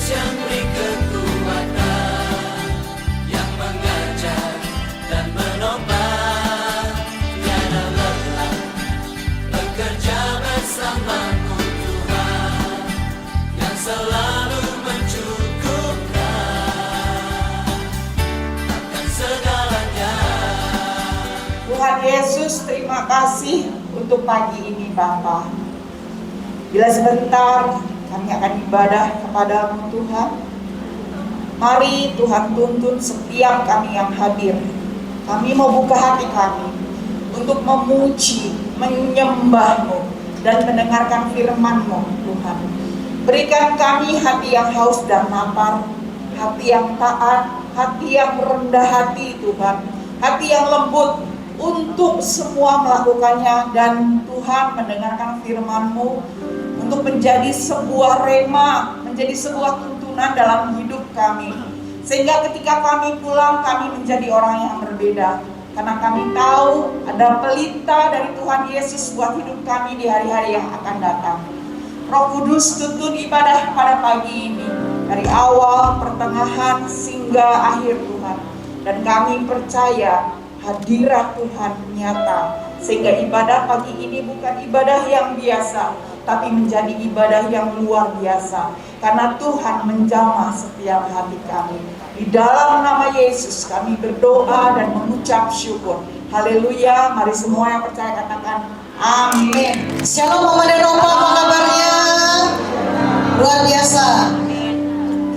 yang beri kekuatan, yang mengajar dan menopang, tiada lelah bekerja bersamaku Tuhan, yang selalu mencukupkan akan segalanya. Tuhan Yesus, terima kasih untuk pagi ini Bapa. Bila sebentar kami akan ibadah kepadamu Tuhan, mari Tuhan tuntun setiap kami yang hadir. Kami mau buka hati kami untuk memuji, menyembah-Mu dan mendengarkan firman-Mu Tuhan. Berikan kami hati yang haus dan lapar, hati yang taat, hati yang rendah hati Tuhan, hati yang lembut untuk semua melakukannya, dan Tuhan mendengarkan firman-Mu untuk menjadi sebuah rema, menjadi sebuah tuntunan dalam hidup kami, sehingga ketika kami pulang kami menjadi orang yang berbeda, karena kami tahu ada pelita dari Tuhan Yesus buat hidup kami di hari-hari yang akan datang. Roh Kudus, tuntun ibadah pada pagi ini dari awal, pertengahan, hingga akhir Tuhan, dan kami percaya hadirat Tuhan nyata, sehingga ibadah pagi ini bukan ibadah yang biasa, tapi menjadi ibadah yang luar biasa, karena Tuhan menjamah setiap hati kami. Di dalam nama Yesus kami berdoa dan mengucap syukur. Haleluya. Mari semua yang percaya katakan amin. Shalom Mama dan Opa, apa kabarnya? Luar biasa.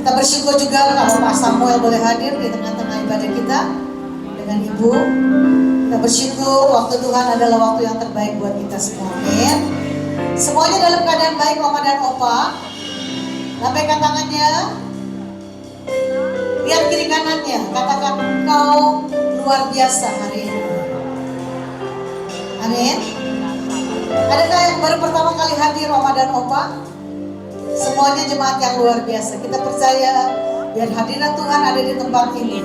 Kita bersyukur juga kalau Pak Samuel boleh hadir di tengah-tengah ibadah kita dengan Ibu. Kita bersyukur waktu Tuhan adalah waktu yang terbaik buat kita semua. Amin. Semuanya dalam keadaan baik Mama dan Opa. Lambaikan tangannya. Lihat kiri kanannya. Katakan engkau luar biasa hari ini. Amin. Adakah yang baru pertama kali hadir Mama dan Opa? Semuanya jemaat yang luar biasa. Kita percaya biar hadirat Tuhan ada di tempat ini.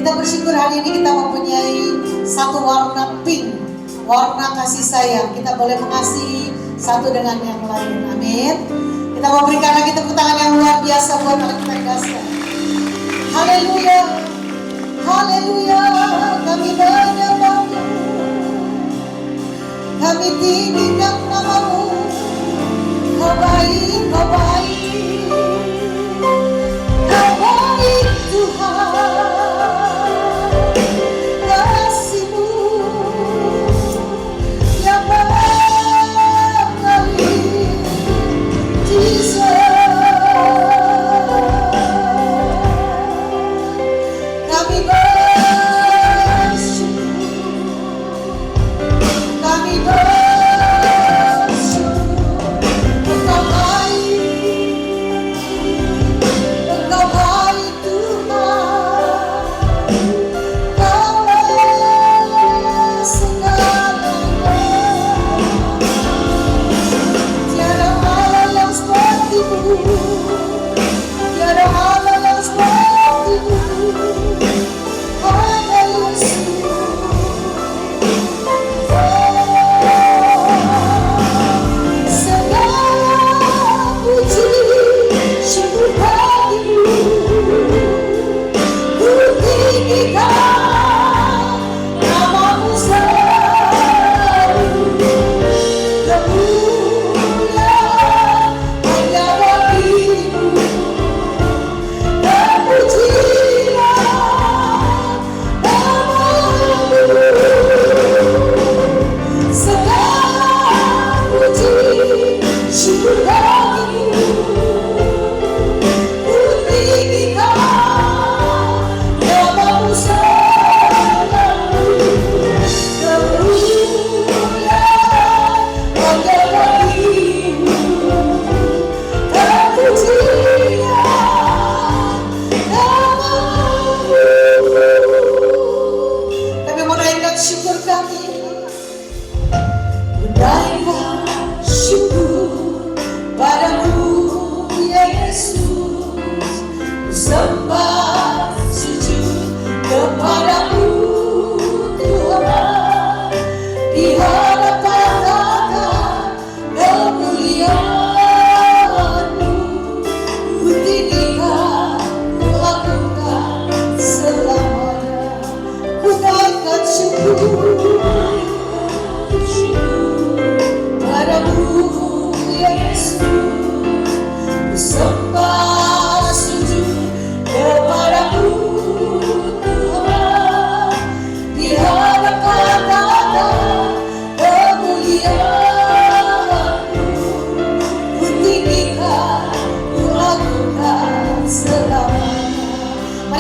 Kita bersyukur hari ini kita mempunyai satu warna pink, warna kasih sayang. Kita boleh mengasihi satu dengan yang lain. Amin. Kita mau berikan lagi tepuk tangan yang luar biasa buat anak kita yang dahsyat. Haleluya. Haleluya. Kami menyembah-Mu. Kami tinggikan nama-Mu. Kau baik, Kau baik. Kau baik Tuhan. Kasih-Mu yang mengalir Jesus. Kami bersyukur. Kami bersyukur. Engkau baik.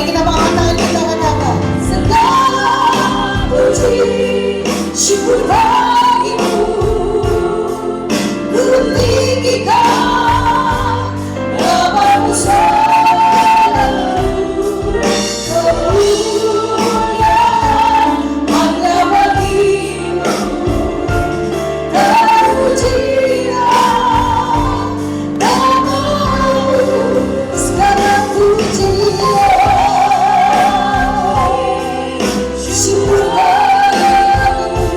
Mari kita angkat tangan kita katakan, segala puji syukur bagimu, ku tinggikan namamu selalu. Kemuliaan hanya bagimu, terpujian namamu, segala pujian syukur bagimu.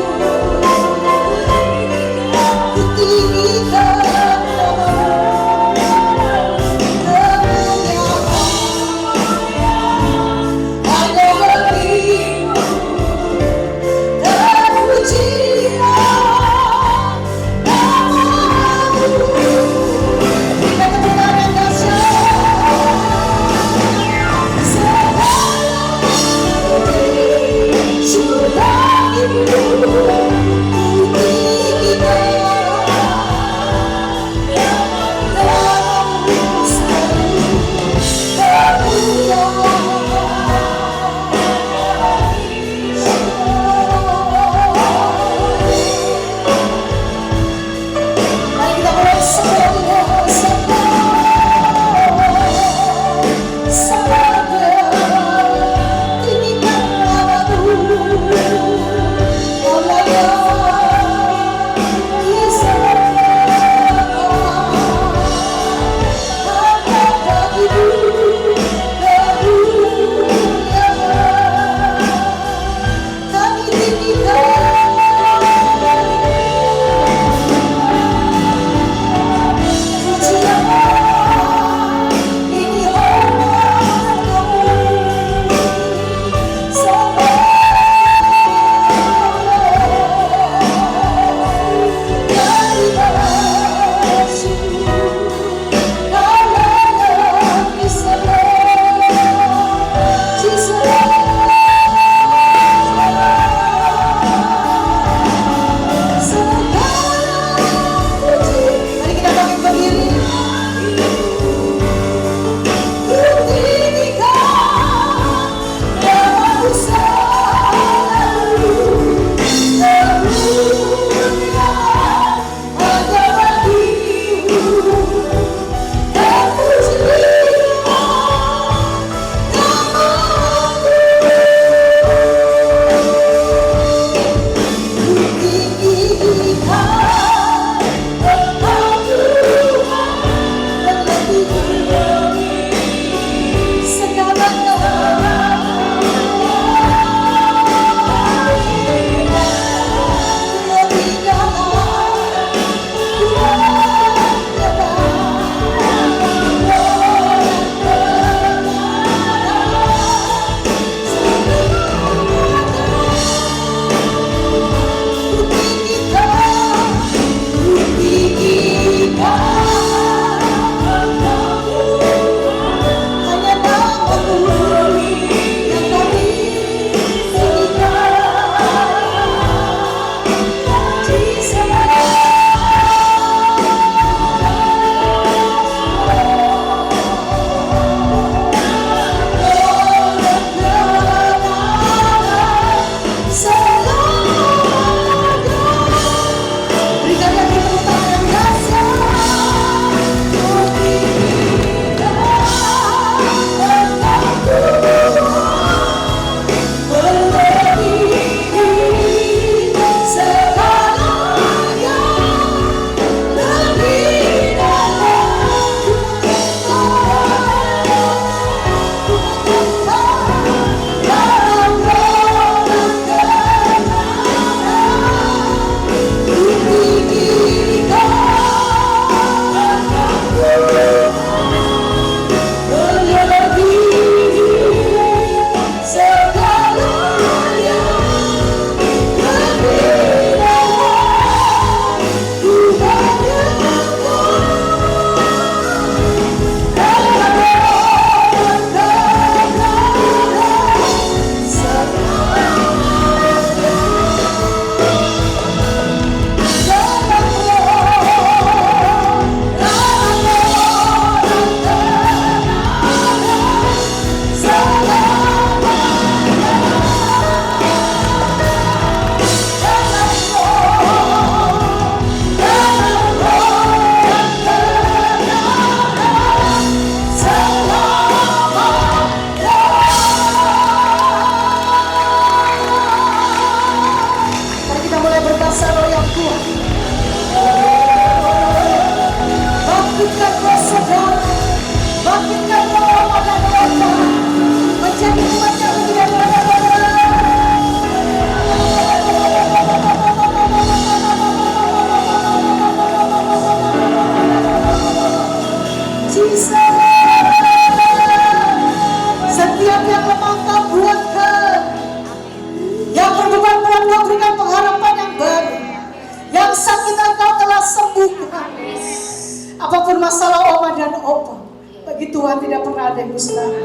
Bagi Tuhan tidak pernah ada yang mustahil.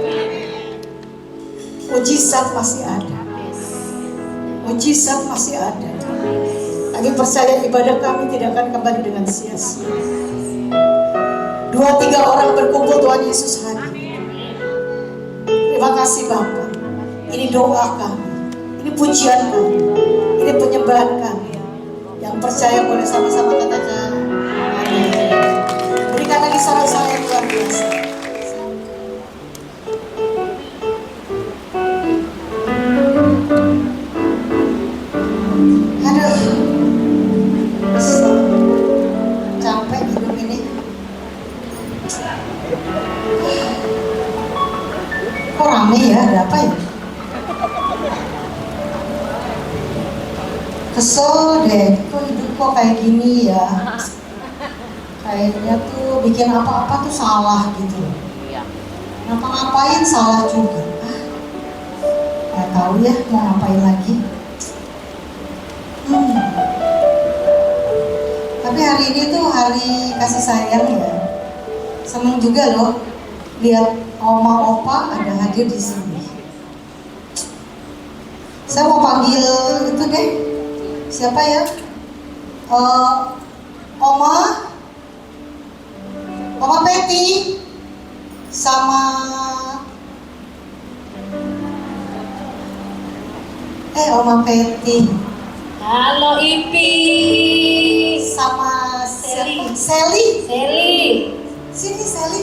Mujizat masih ada. Mujizat masih ada. Kami percaya ibadah kami tidak akan kembali dengan sia-sia. 2-3 orang berkumpul, Tuhan Yesus hadir. Terima kasih Bapak. Ini doa kami, ini pujian kami, ini penyembahan kami. Yang percaya boleh sama-sama katakan amin. Berikan lagi sorak-sorai yang luar biasa. Capek hidup ini. Kok rame ya? Ada apa ya? Kesel deh, kok hidup kok kayak gini ya? Kayaknya tuh bikin apa-apa tuh salah gitu. Ngapa-ngapain salah juga. Gak tahu ya mau ngapain lagi. Tapi hari ini tuh hari kasih sayang ya. Seneng juga loh lihat oma opa ada hadir di sini. Saya mau panggil itu deh. Siapa ya? Oma Peti sama Oma Peti. Halo Ipi. Sama Sally. Sally. Sally. Sini Sally.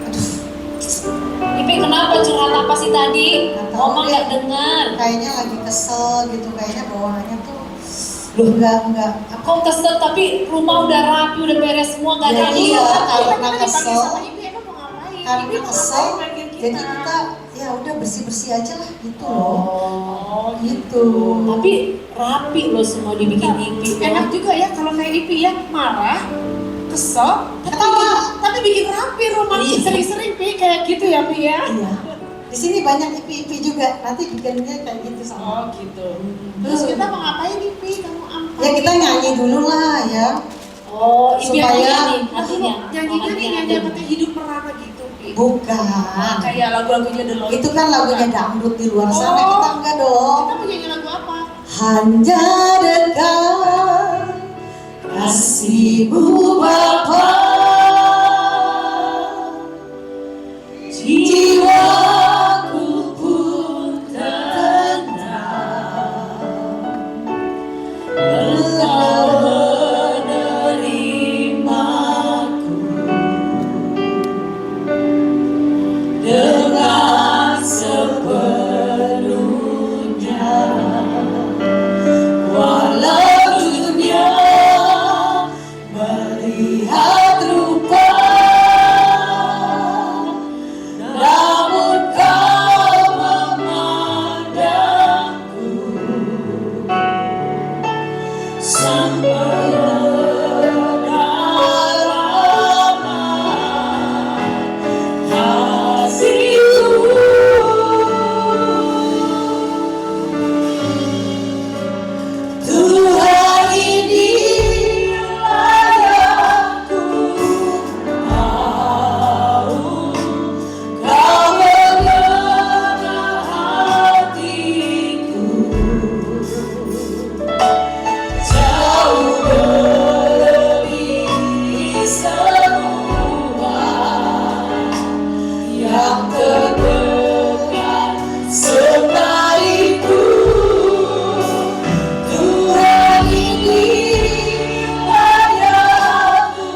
Aduh, Ipi kenapa curhat apa sih tadi? Nggak tahu Oma deh. nggak dengar. kayaknya lagi kesel gitu, kayaknya bawaannya tuh enggak. Kok kesel tapi rumah udah rapi, udah beres semua, nggak ada Ya, yang iya, hilang. karena kesel. Ipi emang mau ngapain? Karena Ipi mau kesel, ngapain panggil kita? jadi kita ya udah bersih aja lah gitu loh. Oh, Gitu. Tapi rapi loh semua dibikin Ipi. Enak juga ya kalau kayak Ipi ya, marah, kesel, tapi bikin rapi rumah. Iya. Sering-sering Pi kayak gitu ya Pi ya. Iya. Di sini banyak ipi juga, nanti bikinnya kayak gitu sama. Oh gitu. Terus kita mau ngapain nih Pi? Kamu apa? Ya kita nyanyi dulu lah ya. Oh, Ipi Supaya- yang nyanyi hatinya. Nyanyinya nih Hatinya nyanyi ada. apa teh hidup merana gitu Pi. Bukan. Kayak lagu-lagunya The Lord. Itu kan lagunya dangdut di luar sana, Oh. kita enggak dong. Kita mau nyanyi lagu apa? Hanya dekat kasih-Mu Bapa, jiwaku pun tenang. Engkau menerimaku dengan sepenuhnya. Walau dunia melihat rupa, namun Kau memandangku sempurna kasih-Mu. Tuhan, inilah aku mau Kau mengenal hatiku, jauh melebihi semua yang terdekat serta itu. Tuhan, inilah yang aku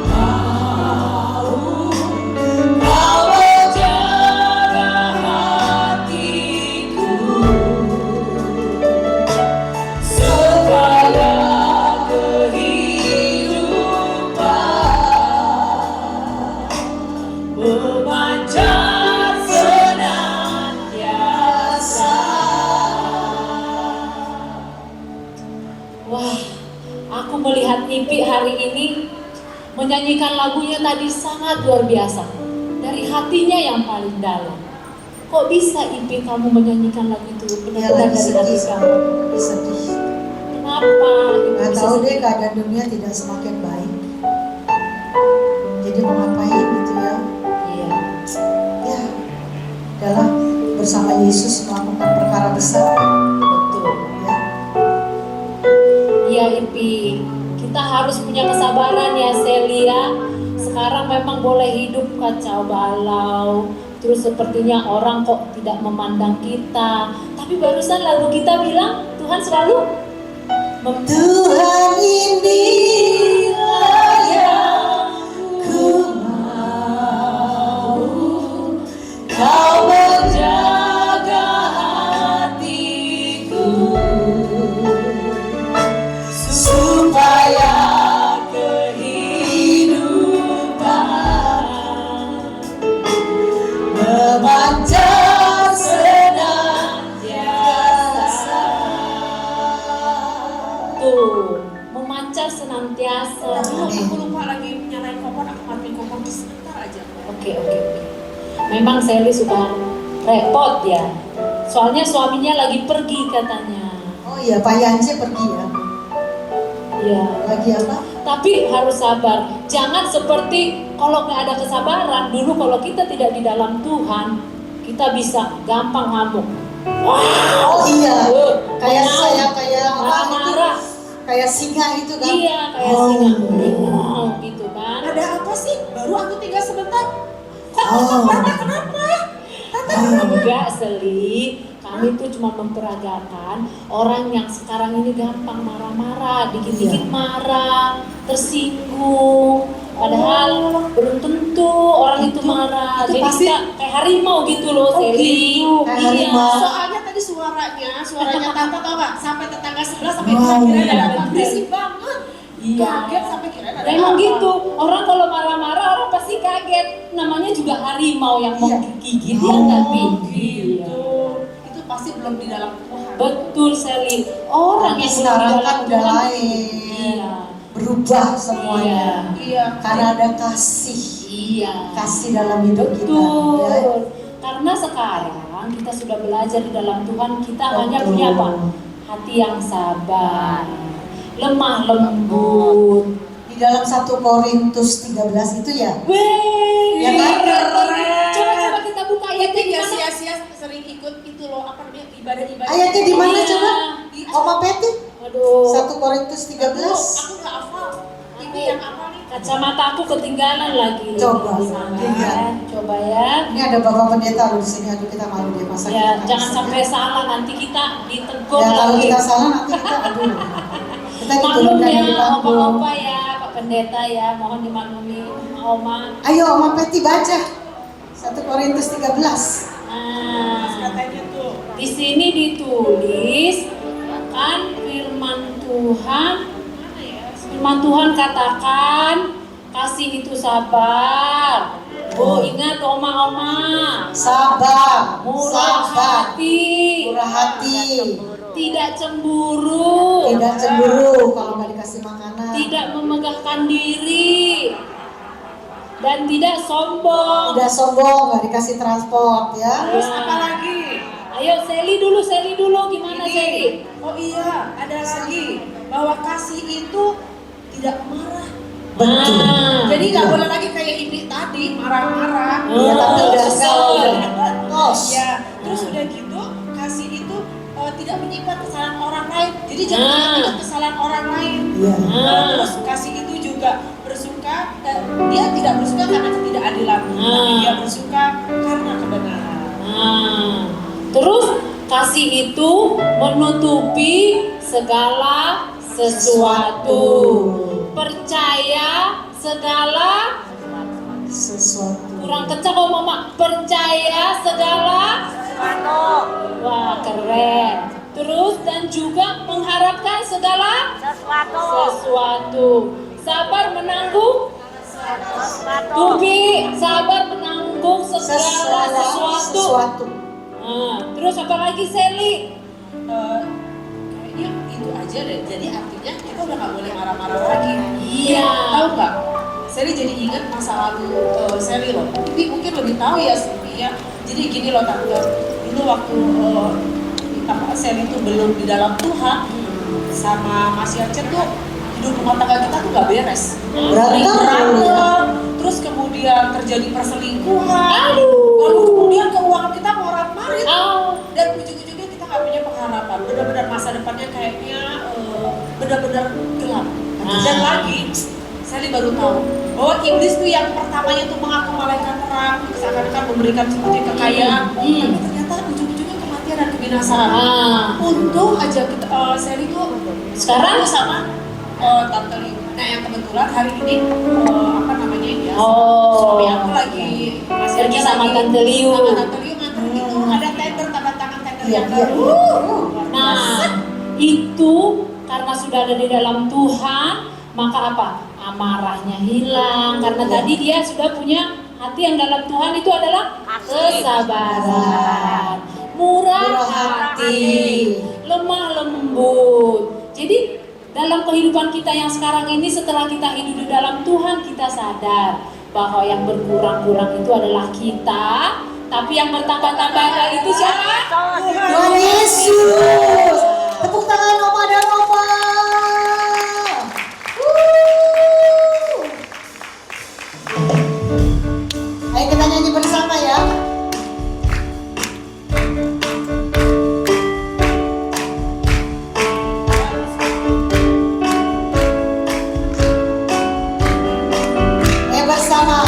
mau Kau menjaga hatiku, segala kehidupan memanjat senantiasa. Wah, aku melihat Ipi hari ini menyanyikan lagunya tadi sangat luar biasa. Dari hatinya yang paling dalam. Kok bisa Ipi kamu menyanyikan lagu itu Ya benar-benar lagi dari hati sedih, kamu? sedih. Kenapa Ipi Gak bisa tahu sedih? deh, keadaan dunia tidak semakin baik. Jadi mau ngapain Tuhan Yesus melakukan perkara besar. Betul. Ya. Iya Ipi, kita harus punya kesabaran ya Celia. Sekarang memang boleh hidup kacau balau, terus sepertinya orang kok tidak memandang kita. Tapi barusan lagu kita bilang Tuhan selalu Tuhan inilah yang ku mau, Kau menjaga hatiku supaya kehidupan memancar senantiasa. tuh memancar senantiasa. Aku lupa lagi nyalain kompor, aku matiin kompor sebentar aja. Oke. Memang Sally suka repot ya. Soalnya suaminya lagi pergi katanya. Oh iya, Pak Yance pergi ya. Iya. Lagi apa? Tapi harus sabar. Jangan seperti kalau nggak ada kesabaran. Dulu kalau kita tidak di dalam Tuhan, kita bisa gampang ngamuk. Oh iya, kayak Mengamuk, saya kayak apa itu? marah-marah. Kayak singa itu kan? Iya, kayak singa. Gitu kan. Ada apa sih? Baru aku tinggal sebentar. Oh. Enggak, Seli. Kami tuh cuma memperagakan orang yang sekarang ini gampang marah-marah, dikit-dikit marah, tersinggung. Padahal belum tentu orang itu marah. itu Jadi pasti- kita kayak harimau gitu loh, Seli. Kayak Iya. harimau. Soalnya tadi suaranya tante tau gak? Sampai tetangga sebelah sampai Wow. kira ada apa, Iya. berisik banget. Iya. Kaget sampai kira ada Memang apa. gitu, orang kalau marah-marah orang pasti kaget. Namanya juga harimau yang mau Iya. gigit ya Oh, tapi. Gitu. Itu pasti belum di dalam Tuhan. Betul Seli. Orang Tapi yang sekarang belum di kan dalam udah Tuhan, lain. Iya. Berubah semuanya. Iya. Karena ada kasih. Iya. Kasih dalam hidup kita. Betul. Ya. Karena sekarang kita sudah belajar di dalam Tuhan, kita Betul. hanya punya apa? Hati yang sabar, lemah lembut. Di dalam 1 Korintus 13 itu ya. Weh, Ya kan? Coba kita buka ayatnya Dia gimana? sia-sia sering ikut itu loh apa namanya ibadah-ibadah. Ayatnya di mana Iya. coba? Di- Oma Peti. Aduh, 1 Korintus Aduh, 13. aku nggak hafal. Ini yang apa nih? kacamata aku ketinggalan lagi. Coba, Di sana. iya. Coba ya. Ini ada Bapak Pendeta loh di sini. Aduh, kita malu dia masa Ya, kita jangan bisa. sampai salah nanti kita ditegur Ya, kalau lagi. kita salah nanti kita aduh. Kita Maklum diturunkan ya, dari panggung. opa-opa ya, Pak Pendeta ya, mohon dimaklumi, Oma. Ayo Oma Peti baca 1 Korintus 13. Nah, Katanya tuh. di sini ditulis kan firman Tuhan. Firman Tuhan katakan kasih itu sabar. Oh ingat oma-oma, Sabar, murah sabar, hati, murah hati, tidak cemburu, tidak cemburu kalau nggak dikasih makanan, tidak memegahkan diri, dan tidak sombong. tidak sombong, nggak dikasih transport ya. Terus apa lagi? Ayo Seli dulu gimana Seli? Oh iya, ada lagi bahwa kasih itu tidak marah. Betul. Jadi nggak boleh lagi kayak ini tadi marah-marah. Iya, tapi udah kesel. tos. Ya, terus udah gitu kasih itu tidak menyimpan kesalahan orang lain. Jadi jangan ingat kesalahan orang lain. Iya. Terus kasih itu juga bersuka. Dia tidak bersuka karena ketidakadilan, tapi dia bersuka karena kebenaran. Nah, terus kasih itu menutupi segala sesuatu, percaya segala Sesuatu. kurang kencang kok mama, percaya segala wah keren. Terus dan juga mengharapkan segala sesuatu. Sabar menanggung Tubi, sabar menanggung segala sesuatu. Nah, terus apa lagi Seli? Kayaknya itu aja deh. Jadi artinya kita udah nggak boleh marah-marah lagi. Iya. Tahu nggak? Sally jadi ingat masa lalu Sally loh. Ini mungkin lebih tahu ya Sylvia. Jadi gini loh tante. Dulu waktu Sally itu belum di dalam Tuhan, sama Mas Yance tuh hidup rumah tangga kita tuh nggak beres. Berantem. Berantem. Terus kemudian terjadi perselingkuhan. Aduh. Lalu kemudian keuangan kita morat-marit. benar-benar masa depannya kayaknya benar-benar gelap. Ah. Dan lagi, Sally baru tahu bahwa iblis tuh yang pertamanya tuh mengaku malaikat terang, seakan-akan memberikan seperti kekayaan, tapi ternyata ujung-ujungnya kematian dan kebinasaan. Untung aja kita, Sally tuh Sekarang sama Tante Liu. Nah yang kebetulan hari ini apa namanya ya? Oh. Suami aku lagi Pergi sama Tante Liu. Sama Tante Liu nganter itu ada tender tanda tangan tender Iya, yang iya. baru. Nah, itu karena sudah ada di dalam Tuhan, maka apa? Amarahnya hilang. Karena tadi dia sudah punya hati yang dalam Tuhan itu adalah kesabaran, murah hati, lemah lembut. Jadi dalam kehidupan kita yang sekarang ini, setelah kita hidup di dalam Tuhan, kita sadar bahwa yang berkurang-kurang itu adalah kita, tapi yang bertambah-tambah itu siapa? Tuhan Yesus. Tepuk tangan Oma dan Opa. Ayo kita nyanyi bersama ya. Ayo bersama.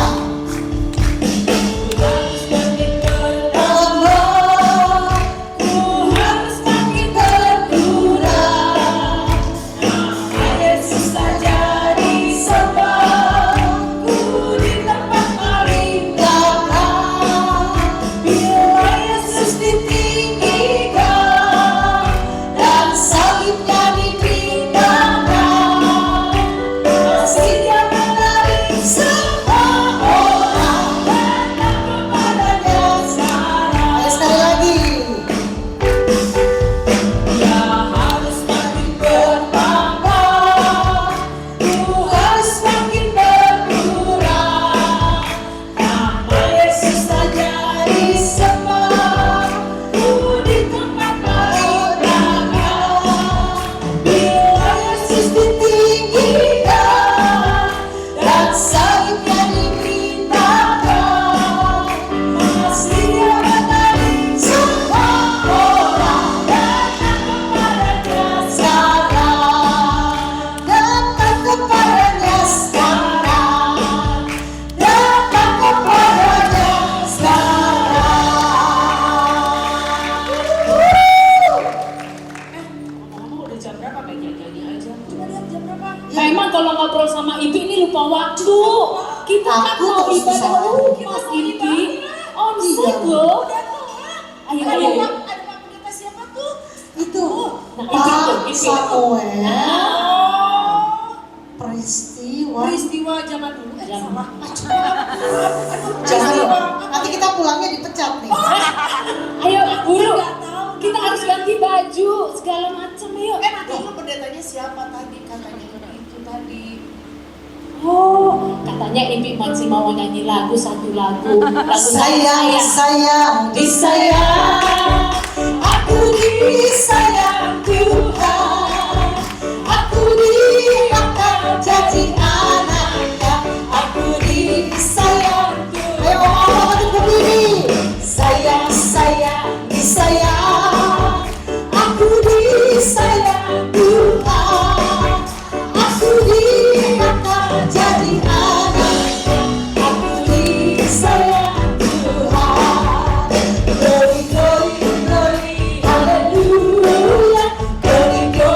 Ayo sekali lagi. Ngomong-ngomong udah jam berapa? Kayak nyanyi aja. Coba lihat jam berapa. Memang kalau ngobrol sama Ibi ini lupa waktu. Kita kan Aku mau terus ibadah kesana. Mas Ibi. Onset loh. Ayo, Ada ayo. Pak Pendeta siapa tuh? Itu Nah, Pak itu. Samuel Oh, peristiwa. peristiwa zaman dulu. Zaman. Salah. Jangan Peristiwa. loh. Nanti kita pulangnya dipecat nih. Ayo, buru. Nggak tahu. Kita harus ganti baju, segala macam. Ayo. Nanti lu pendetanya siapa tadi katanya itu tadi. Oh, katanya Ibi masih mau nyanyi lagu, satu lagu. Lagu Sayang, sayang, disayang. Aku disayang Tuhan. Aku diangkat jadi anaknya. Aku disayang Tuhan. Ayo Oma berdiri. Sayang, sayang, disayang. Aku disayang Tuhan. Aku diangkat jadi anaknya. Aku disayang Tuhan. Glory, glory, glory, hallelujah. Glory, glory.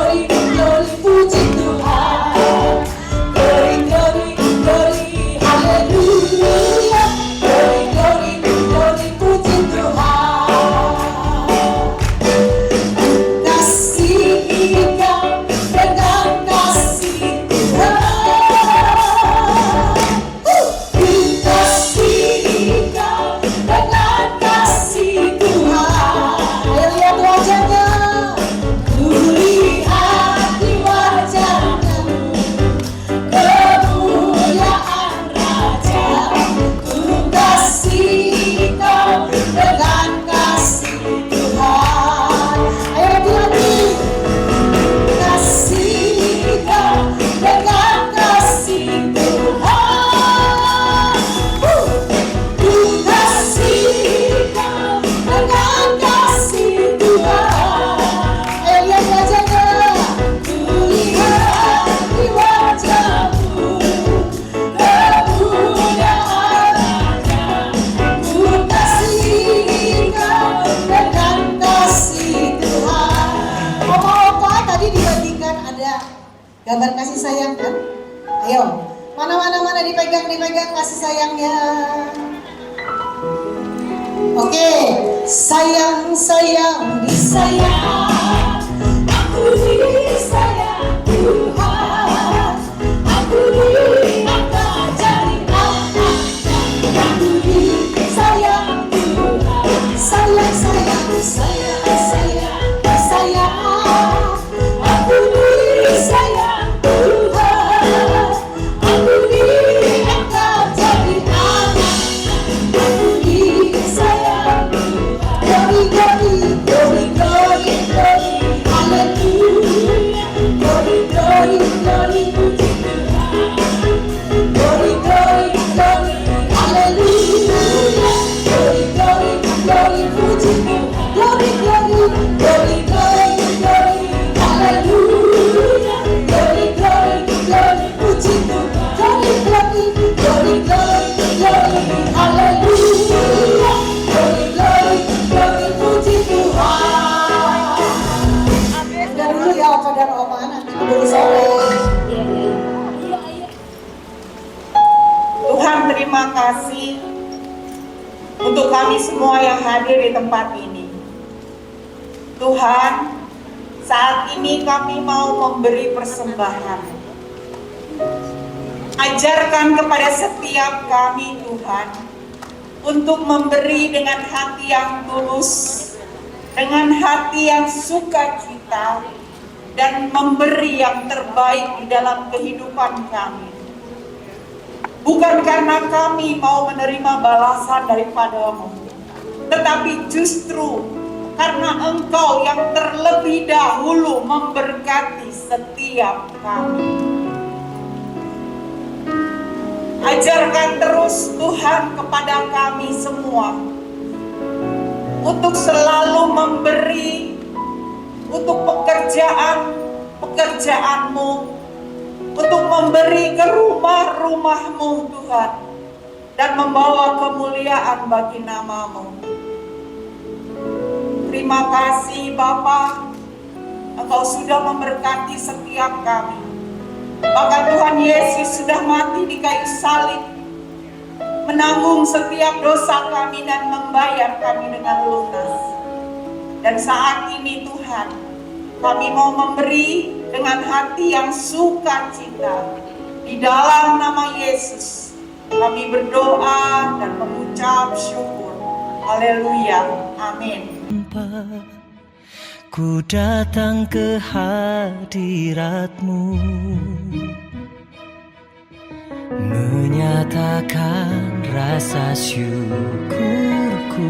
sayang kan? Ayo, mana dipegang kasih sayangnya. Oke, sayang disayang, aku disayang Tuhan, aku diangkat jadi anak, aku disayang Tuhan, sayang, aku disayang Tuhan, aku diangkat jadi anak, aku disayang Tuhan. Glory, hallelujah. Glory, puji Tuhan. Glory, hallelujah. Glory, puji Tuhan. Glory, hallelujah. Glory, puji Tuhan. Glory, hallelujah. Glory, puji Tuhan. Udah dulu ya Opa dan Oma, nanti keburu sore. Tuhan, terima kasih untuk kami semua yang hadir di tempat ini. Tuhan, saat ini kami mau memberi persembahan. Ajarkan kepada setiap kami, Tuhan, untuk memberi dengan hati yang tulus, dengan hati yang sukacita, dan memberi yang terbaik di dalam kehidupan kami. Bukan karena kami mau menerima balasan daripadamu, tetapi justru karena Engkau yang terlebih dahulu memberkati setiap kami. Ajarkan terus Tuhan kepada kami semua untuk selalu memberi untuk pekerjaan-Mu, untuk memberi ke rumah-rumah-Mu Tuhan, dan membawa kemuliaan bagi nama-Mu. Terima kasih Bapa, Engkau sudah memberkati setiap kami. Bahkan Tuhan Yesus sudah mati di kayu salib, menanggung setiap dosa kami dan membayar kami dengan lunas. Dan saat ini Tuhan, kami mau memberi dengan hati yang sukacita. Di dalam nama Yesus, kami berdoa dan mengucap syukur. Haleluya. Amin. Ku datang ke hadirat-Mu, menyatakan rasa syukurku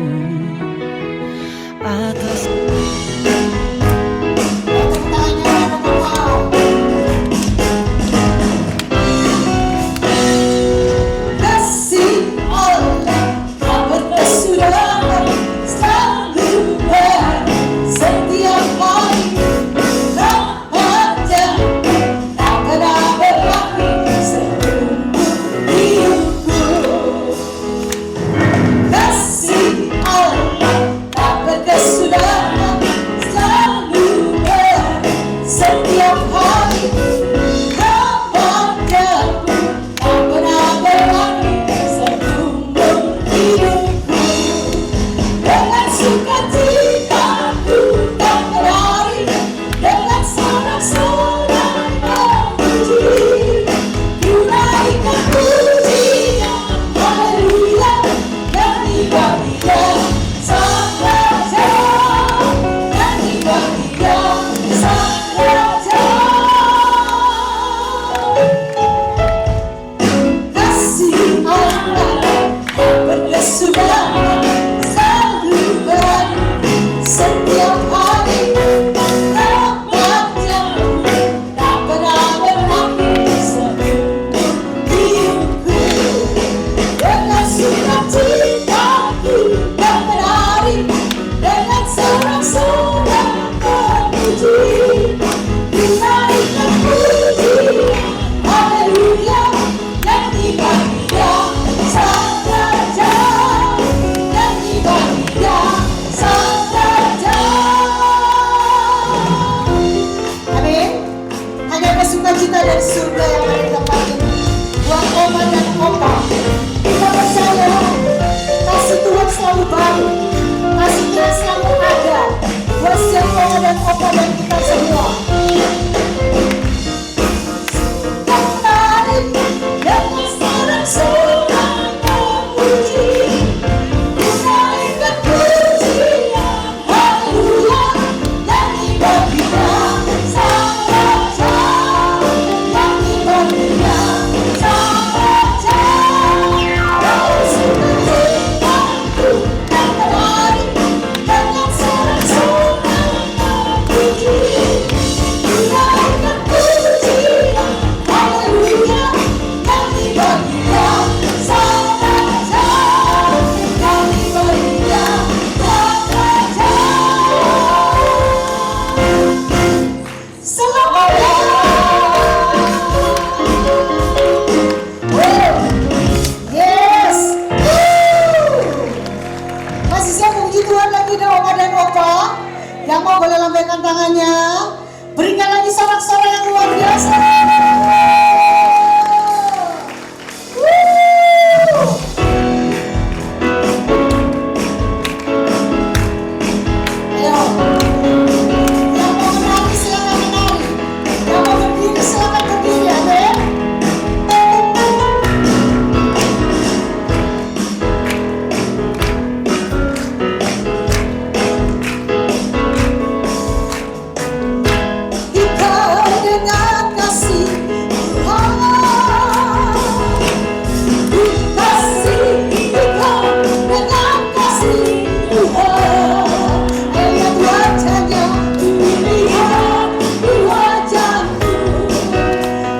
atas Kasih Allah tak berkesudahan, selalu setiap hari, rahmat-Nya tak pernah berakhir seumur hidupku. Kasih Allah tak berkesudahan, selalu setiap hari, rahmat-Nya tak pernah berakhir seumur hidupku. Dengan sukacita ku tak berlari, dengan sorak-sorak memuji, ku naikkan pujian, haleluya, nyanyi bagi Dia Sang Raja, nyanyi bagi Dia Sang Raja. Kasih Allah tak berkesudahan, selalu berani setiap hari, rahmat-Nya tak pernah berakhir seumur hidupku. Dengan sukacita ku tak berlari, dengan sorak-sorak memuji, ku naikkan pujian, haleluya, nyanyi bagi Dia Sang Raja, nyanyi bagi Dia Sang Raja. selalu baru, kasihnya selalu ada buat setiap mama dan papa dan kita semua. Menarik dengan sorak-sorai memuji, menaikkan pujian, haleluya, nyanyi baginya sang raja, nyanyi baginya sang raja. Kau suka cintaku dan menarik dengan sorak-sorai memuji, menaikkan pujian, haleluya, nyanyi baginya sang raja, nyanyi baginya sang raja. Selamanya. Yes. Masih siap puji Tuhan lagi dah Oma dan Opa? Yang mau boleh lambaikan tangannya. Berikan lagi sorak-sorai yang luar biasa. Ayo. Yang mau menari silakan menari. Yang mau berdiri silakan berdiri, amin. Engkau dengan kasih Tuhan, kasih Engkau dengan kasih Tuhan. Lihat wajahnya, lihat di wajahku,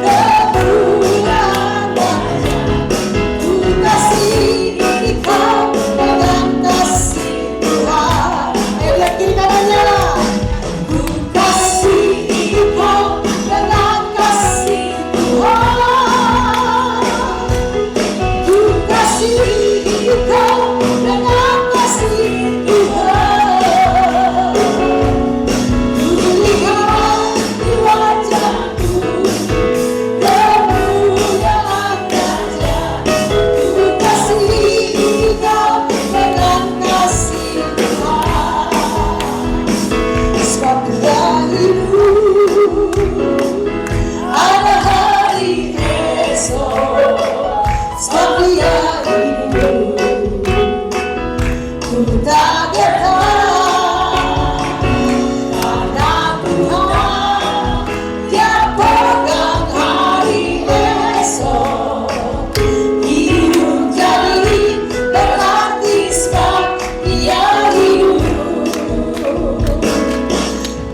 kemuliaannya. Ku kasih Engkau dengan kasih Tuhan. Ayo lihat kiri kanannya. Ku kasih Engkau dengan kasih Tuhan. Ku kasih Engkau dengan kasih Tuhan. Ku lihat di wajahku, kemuliaan Raja. Ku kasih Engkau dengan kasih Tuhan. Sebab bagimu ada hari esok, sebab Dia hidup. Ku tak getar karena Tuhan Dia pegang hari esok. Hidup jadi berarti sebab Dia hidup.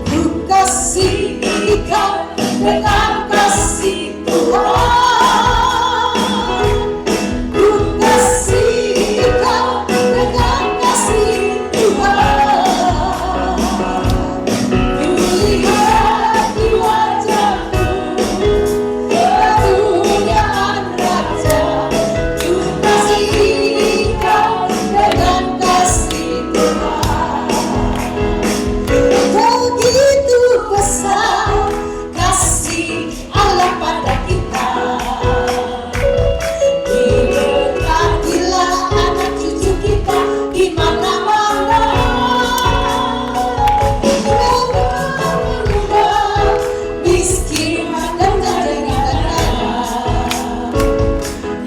Ku kasih Engkau dengan kasih Tuhan. Ku kasih Engkau dengan kasih Tuhan. Ku lihat di wajahku, kemuliaan Raja. Ku kasih Engkau dengan kasih Tuhan. Begitu besar kasih Allah pada kita. Diberkatilah anak cucu kita di mana-mana. Muda, miskin dan dengan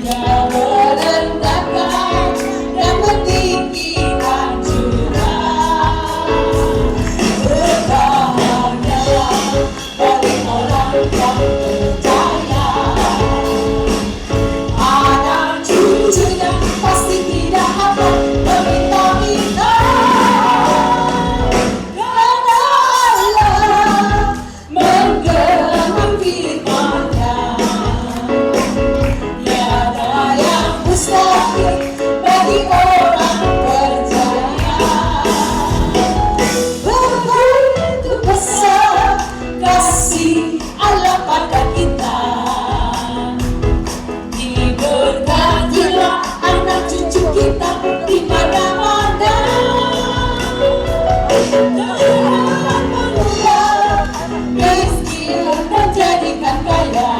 Dia merendahkan dan meninggikan jurang. Berbahagia bagi orang yang percaya, anak cucunya pasti tidak akan meminta-minta. Karena Allah menggenapi firman-Nya, tiada yang mustahil bagi orang percaya. Begitu besar kasih Allah pada kita. Diberkatilah anak cucu kita di mana-mana. Tuhan mengubah miskin menjadikan kaya.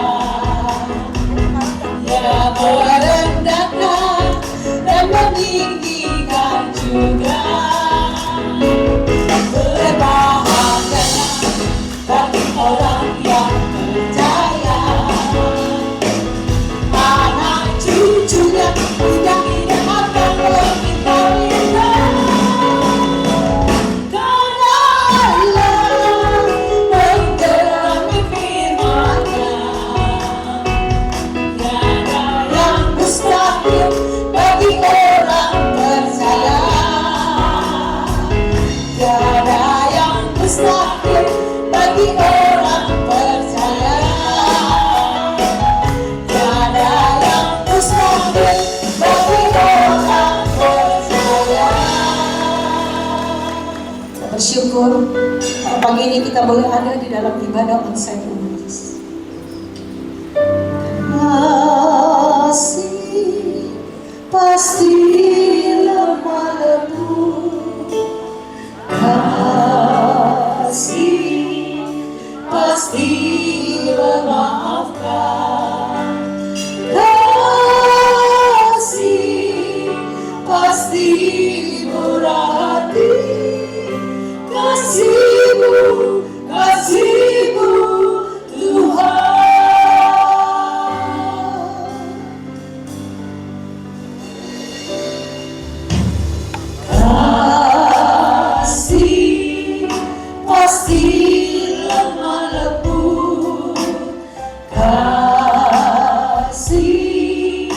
Dia merendahkan dan meninggikan juga berbahagia bagi orang yang percaya. Anak cucunya tidak akan berpindah-pindah. Karena Allah mengerangi firman-Nya. Tiada yang mustahil bagi orang percaya. Tiada yang mustahil bagi orang percaya. Tiada yang mustahil bagi orang percaya. Kita bersyukur pagi ini kita boleh ada di dalam ibadah onsite umat. Kasih pasti lemah lembut, kasih pasti memaafkan, kasih pasti murah hati, kasih-Mu Tuhan. Kasih pasti lemah lembut, kasih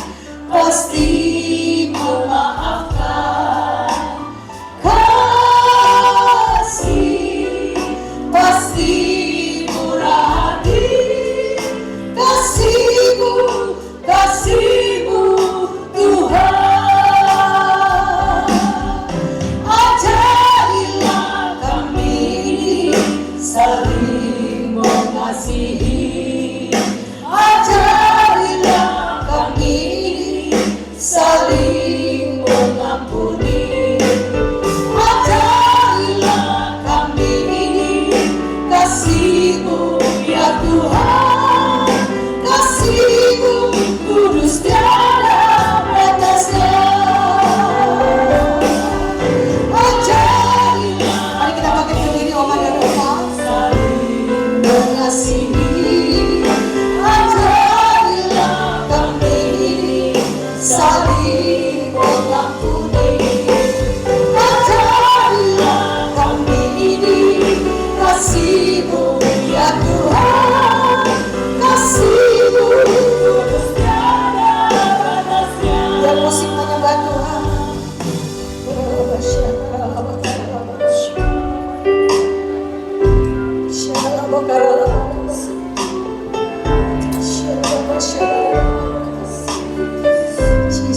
pasti memaafkan, kasih pasti murah hati, kasih-Mu Tuhan. Ajarilah kami saling mengasihi, ajarilah kami saling mengampuni, ajarilah kami kasih-Mu ya Tuhan, kasih-Mu kudus tiada batasnya. Ajarilah, mari kita bangkit berdiri Oma dan Opa, saling mengasihi, ajarilah kami saling mengampuni, ajarilah kami kasih-Mu ya Tuhan, kasih-Mu kudus tiada batasnya. Dan musik menyembah Tuhan.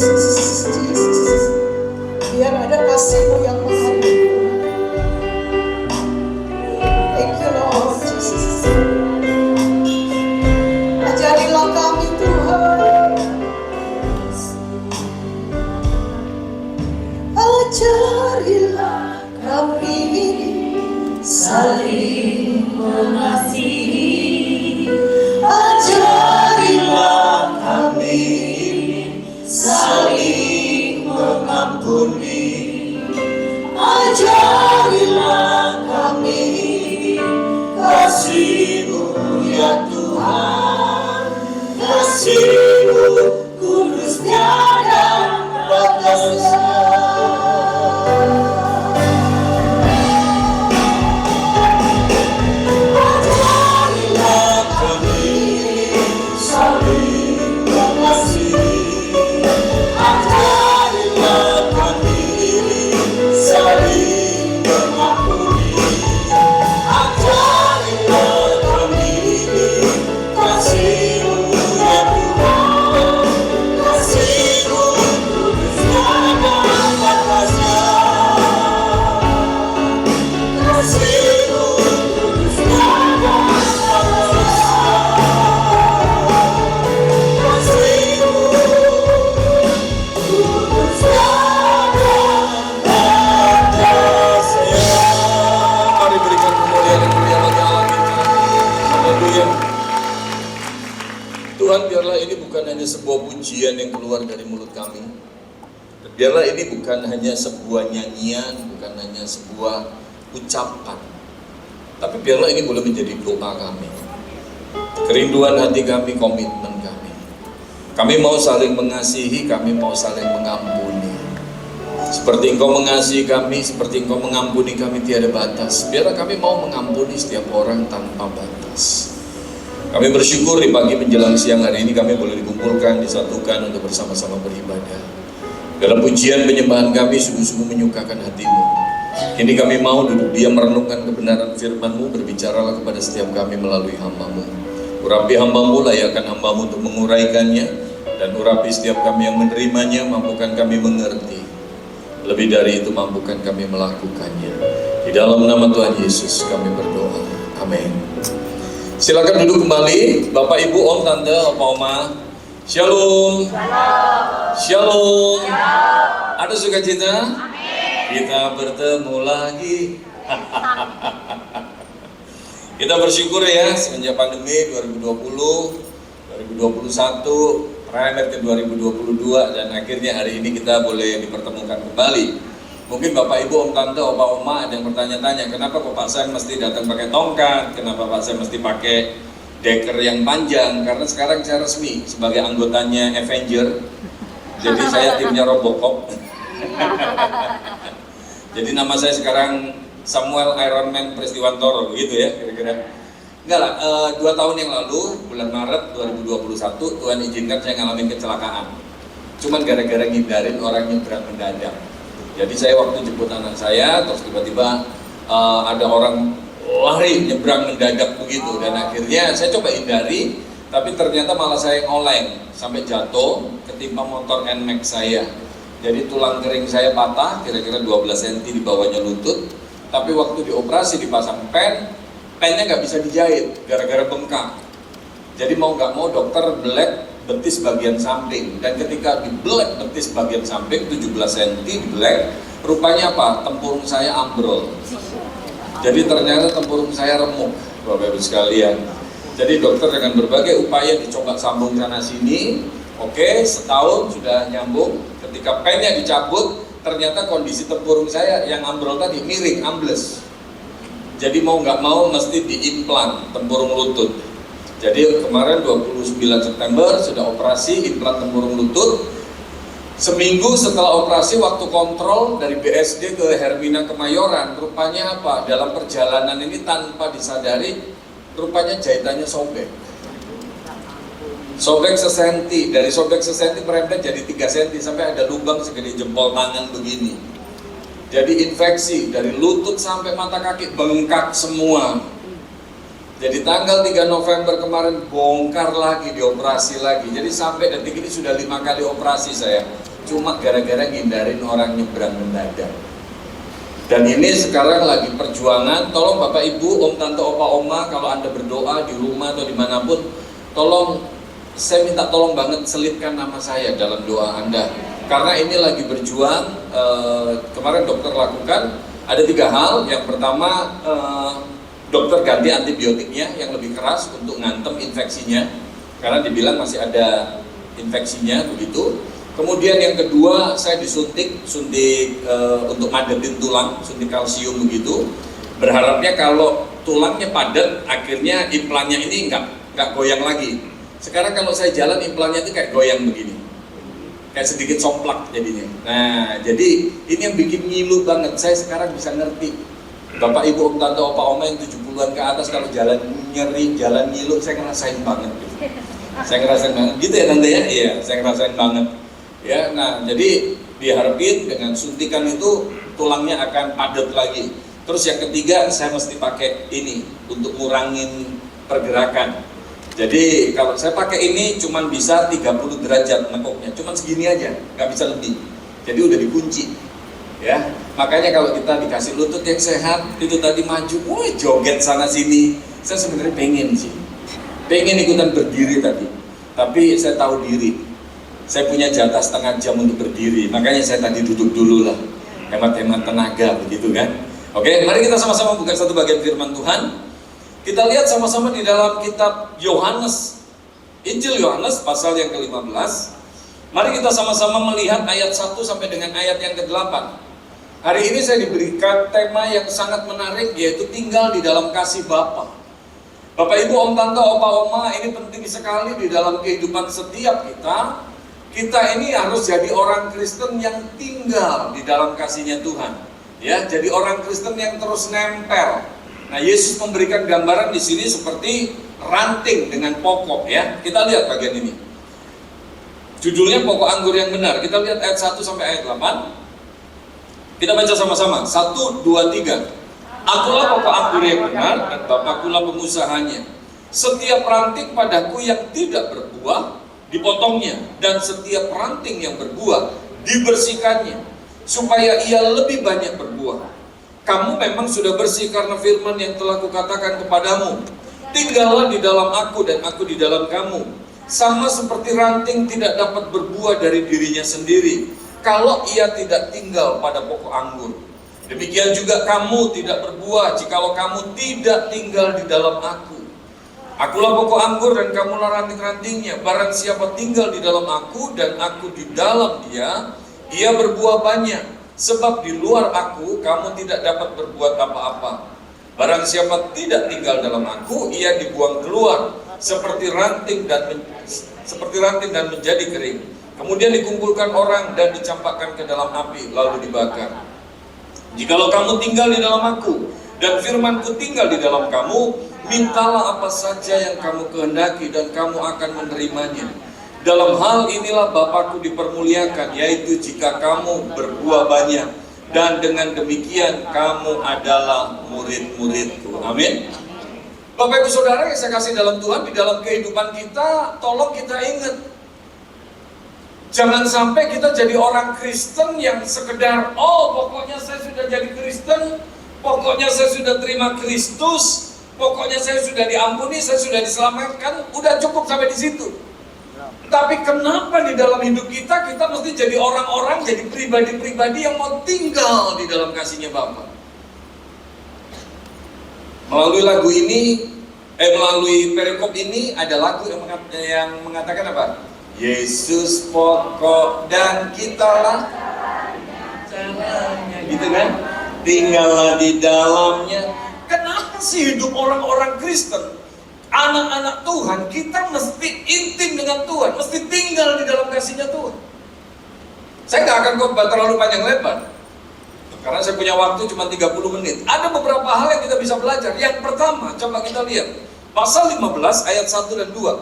Jesus, biar ada kasih-Mu yang menghargai. Thank you Lord Jesus. Ajarilah kami Tuhan, ajarilah kami saling mengasihi, ajarilah kami saling mengampuni, ajarilah kami kasih-Mu ya Tuhan, kasih-Mu kudus tiada batasnya. Ajarilah kami saling mengasihi, ajarilah kami saling mengampuni, ajarilah kami kasih-Mu ya Tuhan, kasih-Mu kudus tiada batasnya, kasih-Mu kudus tiada batasnya, kasih-Mu kudus tiada batasnya. Mari berikan kemuliaan yang mulia bagi Allah kita. Haleluya. Tuhan, biarlah ini bukan hanya sebuah pujian yang keluar dari mulut kami, Biarlah ini bukan hanya sebuah nyanyian, bukan hanya sebuah ucapan, tapi biarlah ini boleh menjadi doa kami, kerinduan hati kami, komitmen kami. Kami mau saling mengasihi, kami mau saling mengampuni. Seperti Engkau mengasihi kami, seperti Engkau mengampuni kami tiada batas. Biarlah kami mau mengampuni setiap orang tanpa batas. Kami bersyukur di pagi menjelang siang hari ini kami boleh dikumpulkan, disatukan untuk bersama-sama beribadah. Dalam pujian penyembahan kami sungguh-sungguh menyukakan hati-Mu. Kini kami mau duduk diam merenungkan kebenaran firman-Mu, berbicaralah kepada setiap kami melalui hamba-Mu. Urapi hamba-Mu, layakkan hamba-Mu untuk menguraikannya, dan urapi setiap kami yang menerimanya, mampukan kami mengerti. Lebih dari itu, mampukan kami melakukannya. Di dalam nama Tuhan Yesus kami berdoa. Amin. Silakan duduk kembali, Bapak, Ibu, Om, Tante, Opa, Oma. Shalom. Shalom. Ada sukacita? Kita bertemu lagi. Kita bersyukur ya, semenjak pandemi 2020, 2021, terakhir ke 2022, dan akhirnya hari ini kita boleh dipertemukan kembali. Mungkin Bapak, Ibu, Om, Tante, Opa, Oma ada yang bertanya-tanya, kenapa kok Pak Sam mesti datang pakai tongkat? Kenapa Pak Sam mesti pakai deker yang panjang? Karena sekarang saya resmi sebagai anggotanya Avenger. Jadi saya timnya Robocop. Jadi nama saya sekarang Samuel Iron Man Pristiwantoro, begitu ya kira-kira. Enggak lah, 2 tahun yang lalu, bulan Maret 2021, Tuhan izinkan saya ngalamin kecelakaan. Cuman gara-gara ngindarin orang nyebrang mendadak. Jadi saya waktu jemput anak saya, terus tiba-tiba ada orang lari nyebrang mendadak begitu. Dan akhirnya saya coba hindari, tapi ternyata malah saya ngoleng sampai jatuh, ketimpa motor NMAX saya. Jadi tulang kering saya patah, kira-kira 12 cm di bawahnya lutut. Tapi waktu dioperasi dipasang pennya nggak bisa dijahit, gara-gara bengkak. Jadi mau nggak mau dokter belek betis bagian samping. Dan ketika dibelek betis bagian samping 17 cm dibelek, rupanya apa? Tempurung saya ambrol. Jadi ternyata tempurung saya remuk, Bapak Ibu sekalian. Jadi dokter dengan berbagai upaya dicoba sambung sana sini. Oke, setahun sudah nyambung. Ketika pennya dicabut, ternyata kondisi tempurung saya yang ambrol tadi miring, ambles. Jadi mau nggak mau mesti diimplan tempurung lutut. Jadi kemarin 29 September sudah operasi implan tempurung lutut. Seminggu setelah operasi, waktu kontrol dari BSD ke Hermina Kemayoran, rupanya apa? Dalam perjalanan ini tanpa disadari, rupanya jahitannya sobek. Sobek sesenti, dari sobek sesenti merembet jadi 3 cm sampai ada lubang segede jempol tangan begini. Jadi infeksi dari lutut sampai mata kaki bengkak semua. Jadi tanggal 3 November kemarin bongkar lagi, dioperasi lagi. Jadi sampai detik ini sudah 5 kali operasi saya. Cuma gara-gara ngindarin orang nyebrang mendadak. Dan ini sekarang lagi perjuangan. Tolong Bapak, Ibu, Om, Tante, Opa, Oma, kalau Anda berdoa di rumah atau dimanapun, tolong, saya minta tolong banget selipkan nama saya dalam doa Anda. Karena ini lagi berjuang. Kemarin dokter lakukan ada 3 hal. Yang pertama, dokter ganti antibiotiknya yang lebih keras untuk ngantem infeksinya, karena dibilang masih ada infeksinya begitu. Kemudian yang kedua, saya suntik untuk madetin tulang, suntik kalsium begitu. Berharapnya kalau tulangnya padat, akhirnya implannya ini nggak goyang lagi. Sekarang kalau saya jalan, implannya itu kayak goyang begini, kayak sedikit somplak jadinya. Nah, jadi ini yang bikin ngilu banget. Saya sekarang bisa ngerti Bapak, Ibu, Om, Tante, Opa, Oma yang 70-an ke atas kalau jalan nyeri, jalan ngilu, saya ngerasain banget. Saya ngerasain banget, gitu ya Tante ya? Iya, saya ngerasain banget. Ya, nah jadi diharapin dengan suntikan itu tulangnya akan padat lagi. Terus yang ketiga, saya mesti pakai ini untuk ngurangin pergerakan. Jadi kalau saya pakai ini cuman bisa 30 derajat nekuknya, cuman segini aja, nggak bisa lebih. Jadi udah dikunci, ya. Makanya kalau kita dikasih lutut yang sehat, itu tadi maju, woi joget sana sini. Saya sebenarnya pengen ikutan berdiri tadi, tapi saya tahu diri. Saya punya jatah setengah jam untuk berdiri, makanya saya tadi duduk dulu lah, hemat-hemat tenaga begitu kan. Oke, mari kita sama-sama buka satu bagian firman Tuhan. Kita lihat sama-sama di dalam kitab Yohanes, Injil Yohanes pasal yang ke-15. Mari kita sama-sama melihat ayat 1 sampai dengan ayat yang ke-8. Hari ini saya diberikan tema yang sangat menarik, yaitu tinggal di dalam kasih Bapa. Bapak, Ibu, Om, Tante, Opa, Oma, ini penting sekali di dalam kehidupan setiap kita. Kita ini harus jadi orang Kristen yang tinggal di dalam kasihnya Tuhan. Ya, jadi orang Kristen yang terus nempel. Nah, Yesus memberikan gambaran di sini seperti ranting dengan pokok, ya. Kita lihat bagian ini. Judulnya pokok anggur yang benar. Kita lihat ayat 1 sampai ayat 8. Kita baca sama-sama. 1, 2, 3. Akulah pokok anggur yang benar dan Bapakulah pengusahanya. Setiap ranting padaku yang tidak berbuah dipotongnya, dan setiap ranting yang berbuah dibersihkannya, supaya ia lebih banyak berbuah. Kamu memang sudah bersih karena firman yang telah kukatakan kepadamu. Tinggallah di dalam aku dan aku di dalam kamu. Sama seperti ranting tidak dapat berbuah dari dirinya sendiri kalau ia tidak tinggal pada pokok anggur. Demikian juga kamu tidak berbuah jikalau kamu tidak tinggal di dalam aku. Akulah pokok anggur dan kamulah ranting-rantingnya. Barang siapa tinggal di dalam aku dan aku di dalam dia, ia berbuah banyak. Sebab di luar aku kamu tidak dapat berbuat apa-apa. Barang siapa tidak tinggal dalam aku, ia dibuang keluar seperti ranting dan menjadi kering. Kemudian dikumpulkan orang dan dicampakkan ke dalam api lalu dibakar. Jikalau kamu tinggal di dalam aku dan firmanku tinggal di dalam kamu, mintalah apa saja yang kamu kehendaki dan kamu akan menerimanya. Dalam hal inilah Bapakku dipermuliakan, yaitu jika kamu berbuah banyak, dan dengan demikian kamu adalah murid-muridku. Amin. Bapak Ibu Saudara yang saya kasih dalam Tuhan, di dalam kehidupan kita, tolong kita ingat, jangan sampai kita jadi orang Kristen yang sekedar, oh pokoknya saya sudah jadi Kristen, pokoknya saya sudah terima Kristus, pokoknya saya sudah diampuni, saya sudah diselamatkan, udah cukup sampai di situ. Tapi kenapa di dalam hidup kita mesti jadi orang-orang, jadi pribadi-pribadi yang mau tinggal di dalam kasihnya Bapa? Melalui lagu ini, melalui perikop ini ada lagu yang mengatakan apa? Yesus pokok dan kitalah caranya, gitu kan? Tinggallah di dalamnya. Kenapa sih hidup orang-orang Kristen, anak-anak Tuhan, kita mesti intim dengan Tuhan, mesti tinggal di dalam kasihnya Tuhan? Saya nggak akan khotbah terlalu panjang lebar, karena saya punya waktu cuma 30 menit. Ada beberapa hal yang kita bisa belajar. Yang pertama, coba kita lihat pasal 15 ayat 1 dan 2.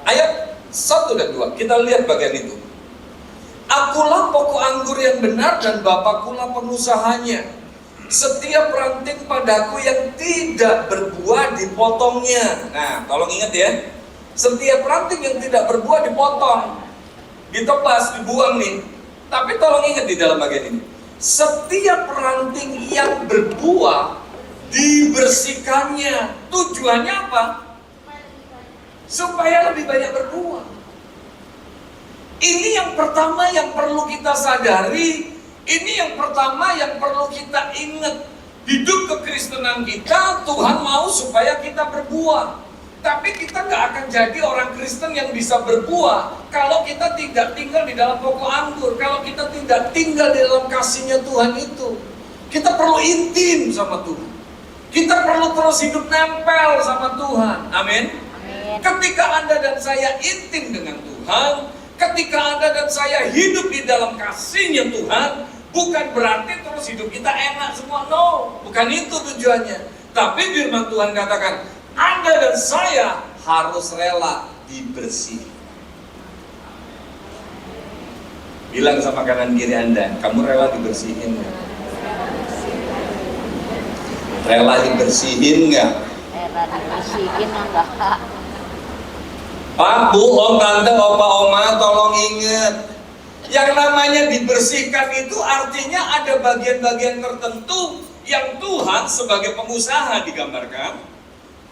Ayat 1 dan 2, kita lihat bagian itu. Akulah pokok anggur yang benar dan Bapakulah pengusahanya. Setiap ranting padaku yang tidak berbuah dipotongnya. Nah, tolong ingat ya. Setiap ranting yang tidak berbuah dipotong, ditebas, dibuang nih. Tapi tolong ingat di dalam bagian ini. Setiap ranting yang berbuah dibersihkannya. Tujuannya apa? Supaya lebih banyak berbuah. Ini yang pertama yang perlu kita sadari. Ini yang pertama yang perlu kita ingat. Hidup kekristenan kita, Tuhan mau supaya kita berbuah. Tapi kita gak akan jadi orang Kristen yang bisa berbuah kalau kita tidak tinggal di dalam pokok anggur, kalau kita tidak tinggal di dalam kasihnya Tuhan itu. Kita perlu intim sama Tuhan. Kita perlu terus hidup nempel sama Tuhan. Amin. Ketika Anda dan saya intim dengan Tuhan, ketika Anda dan saya hidup di dalam kasihnya Tuhan, bukan berarti terus hidup kita enak semua, no, bukan itu tujuannya. Tapi firman Tuhan katakan, Anda dan saya harus rela dibersihkan. Bilang sama kanan kiri Anda, kamu rela dibersihin nggak? Rela dibersihin nggak? Rela dibersihin enggak? Pak, Bu, Om, Tante, Opa, Oma, tolong ingat, yang namanya dibersihkan itu artinya ada bagian-bagian tertentu yang Tuhan sebagai pengusaha digambarkan.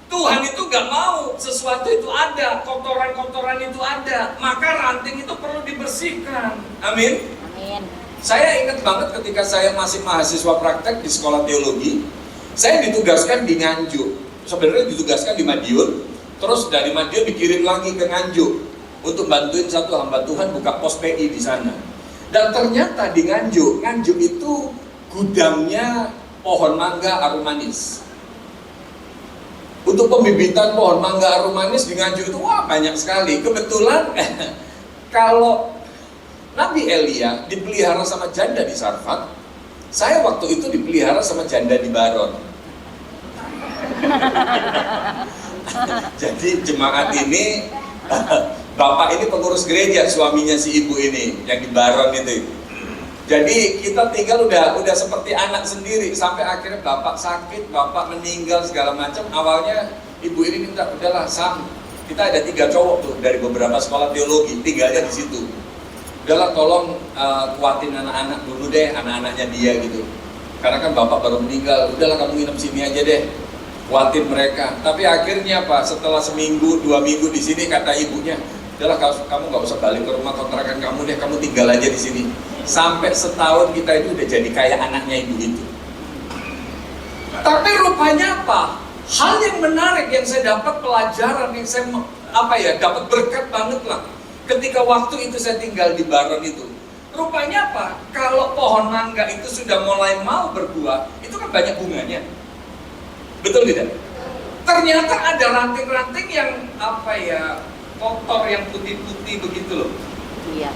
Tuhan itu gak mau sesuatu itu ada, kotoran-kotoran itu ada, maka ranting itu perlu dibersihkan. Amin. Amin. Saya ingat banget ketika saya masih mahasiswa praktek di sekolah teologi, saya ditugaskan di Nganjuk. Sebenarnya ditugaskan di Madiun, terus dari Madiun dikirim lagi ke Nganjuk. untuk bantuin satu hamba Tuhan buka pos PI di sana. Dan ternyata di Nganjuk itu gudangnya pohon mangga arum manis. Untuk pembibitan pohon mangga arum manis di Nganjuk itu wah banyak sekali. Kebetulan kalau Nabi Elia dipelihara sama janda di Sarfat, saya waktu itu dipelihara sama janda di Baron. Jadi jemaat ini, bapak ini pengurus gereja, suaminya si ibu ini yang di Baron itu. Jadi kita tinggal udah seperti anak sendiri sampai akhirnya bapak sakit, bapak meninggal segala macam. Awalnya ibu ini minta, udahlah Sam, kita ada 3 cowok tuh dari beberapa sekolah teologi, tinggalnya di situ. Udahlah tolong kuatin anak-anak dulu deh, anak-anaknya dia gitu. Karena kan bapak baru meninggal, udahlah kamu nginep sini aja deh, kuatin mereka. Tapi akhirnya apa? Setelah seminggu, 2 minggu di sini kata ibunya, udahlah kamu nggak usah balik ke rumah kontrakan kamu deh, kamu tinggal aja di sini. Sampai setahun kita itu udah jadi kayak anaknya ibu itu. Tapi rupanya apa? Hal yang menarik yang saya dapat pelajaran, yang saya dapat berkat banget lah. Ketika waktu itu saya tinggal di Baron itu, rupanya apa? Kalau pohon mangga itu sudah mulai mau berbuah, itu kan banyak bunganya. Betul tidak? Ternyata ada ranting-ranting yang kotor, yang putih-putih begitu loh. Iya.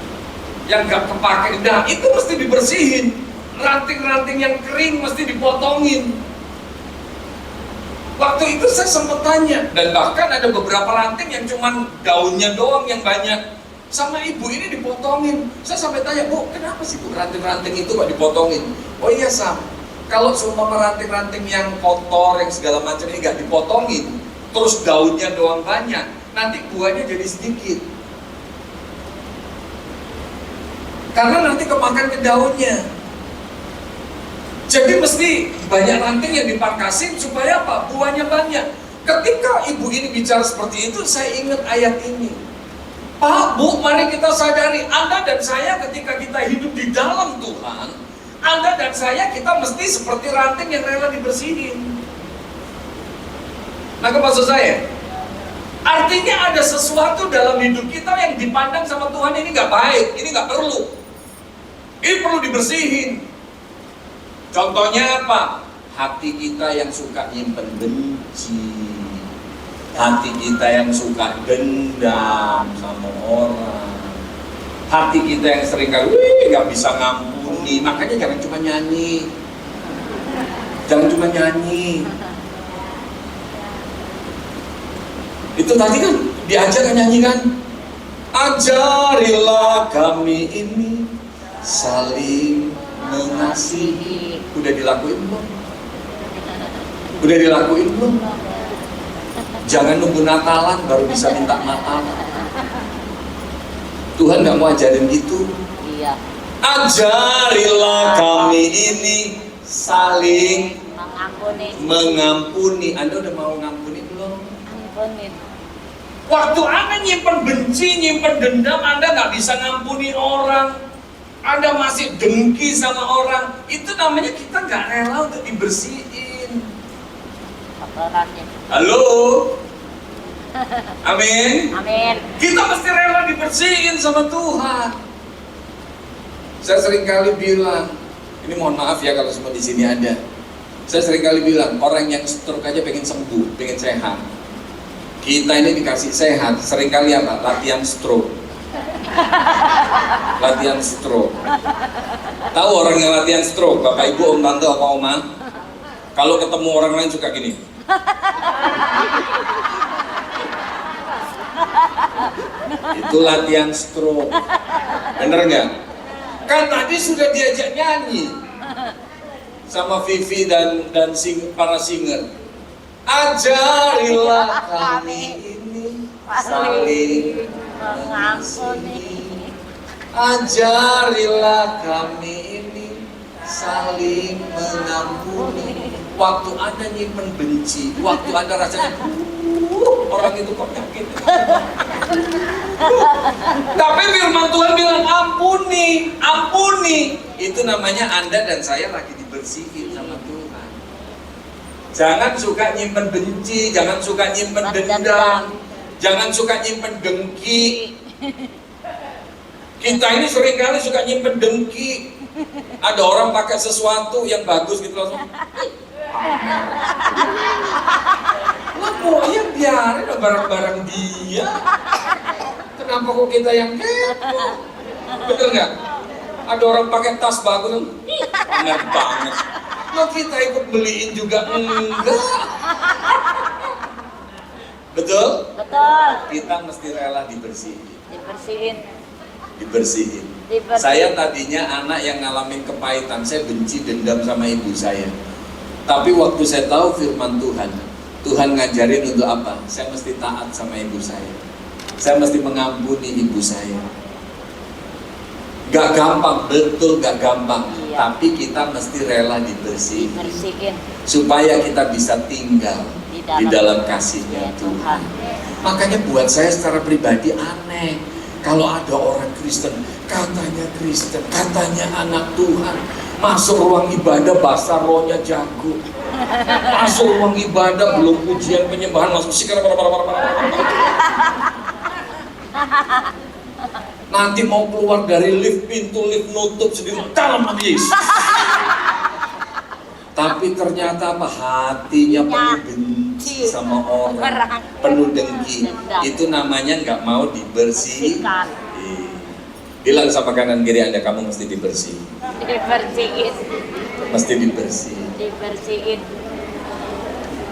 Yang gak kepake. Nah, itu mesti dibersihin. Ranting-ranting yang kering mesti dipotongin. Waktu itu saya sempat tanya, dan bahkan ada beberapa ranting yang cuman daunnya doang yang banyak. Sama ibu ini dipotongin. Saya sampai tanya, Bu, kenapa sih Bu ranting-ranting itu kok dipotongin? Oh iya Sam, kalau seumpama ranting-ranting yang kotor, yang segala macam ini gak dipotongin, terus daunnya doang banyak, nanti buahnya jadi sedikit. Karena nanti kemakan ke daunnya. Jadi mesti banyak ranting yang dipangkasin supaya apa? Buahnya banyak. Ketika ibu ini bicara seperti itu, saya ingat ayat ini. Pak, Bu, mari kita sadari, Anda dan saya ketika kita hidup di dalam Tuhan, Anda dan saya kita mesti seperti ranting yang rela dibersihin. Nah, maksud saya, artinya ada sesuatu dalam hidup kita yang dipandang sama Tuhan ini nggak baik, ini nggak perlu. Ini perlu dibersihin. Contohnya apa? Hati kita yang suka nyimpen benci, hati kita yang suka dendam sama orang, hati kita yang sering kali nggak bisa ngampuni. Makanya jangan cuma nyanyi, jangan cuma nyanyi. Itu tadi kan diajar kan nyanyi kan? Ajarilah kami ini saling mengasihi. Udah dilakuin belum? Udah dilakuin belum? Jangan nunggu Natalan baru bisa minta maaf. Tuhan gak mau ajarin gitu. Iya. Ajarilah kami ini saling mengampuni. Anda udah mau ngampuni belum? Ampunin. Waktu Anda nyimpen benci, nyimpen dendam, Anda gak bisa ngampuni orang, Anda masih dengki sama orang, itu namanya kita gak rela untuk dibersihin. Kotorannya. Halo? Amin? Amin. Kita mesti rela dibersihin sama Tuhan. Saya sering kali bilang, ini mohon maaf ya kalau semua di sini ada. Saya sering kali bilang, orang yang stroke aja pengen sembuh, pengen sehat. Kita ini dikasih sehat, sering kali apa? Latihan stroke. Latihan stroke. Tahu orang yang latihan stroke? Bapak, Ibu, Om, Tante, apa Oma? Kalau ketemu orang lain suka gini. Itu latihan stroke. Bener nggak? Kan tadi sudah diajak nyanyi sama Vivi dan para singer. Ajarilah kami ini saling mengampuni. Ajarilah kami ini saling mengampuni. Waktu Anda nyimpen benci, waktu Anda rasanya orang itu kok yakin. Tapi firman Tuhan bilang ampuni, ampuni. Itu namanya Anda dan saya lagi dibersihin sama Tuhan. Jangan suka nyimpen benci, jangan suka nyimpen dendam, jangan suka nyimpen dengki. Kita ini seringkali suka nyimpen dengki. Ada orang pakai sesuatu yang bagus gitu langsung. Lah pokoknya biarin barang-barang dia. Kenapa kok kita yang kepo? Bener nggak? Ada orang pakai tas bagus, bener banget. Lo kita ikut beliin juga enggak? Betul? Betul. Kita mesti rela dibersihin. Dibersihin. Dibersihin. Saya tadinya anak yang ngalamin kepahitan, saya benci dendam sama ibu saya. Tapi waktu saya tahu firman Tuhan, Tuhan ngajarin untuk apa? Saya mesti taat sama ibu saya. Saya mesti mengampuni ibu saya. Gak gampang, betul gak gampang. Iya. Tapi kita mesti rela dibersihin. Dibersihin. Supaya kita bisa tinggal di dalam kasihnya Ya, Tuhan. Makanya buat saya secara pribadi aneh kalau ada orang Kristen, katanya anak Tuhan, masuk ruang ibadah bahasa rohnya jago, masuk ruang ibadah belum pujian penyembahan langsung sikar. Nanti mau keluar dari lift, pintu lift nutup sedih dalam nama Yesus. Tapi ternyata apa? Hatinya penuh benci sama orang, penuh dengki. Itu namanya nggak mau dibersihkan. Bilang sama kanan kiri Anda, kamu mesti dibersihin. Dibersihin. Mesti dibersihin. Dibersihin.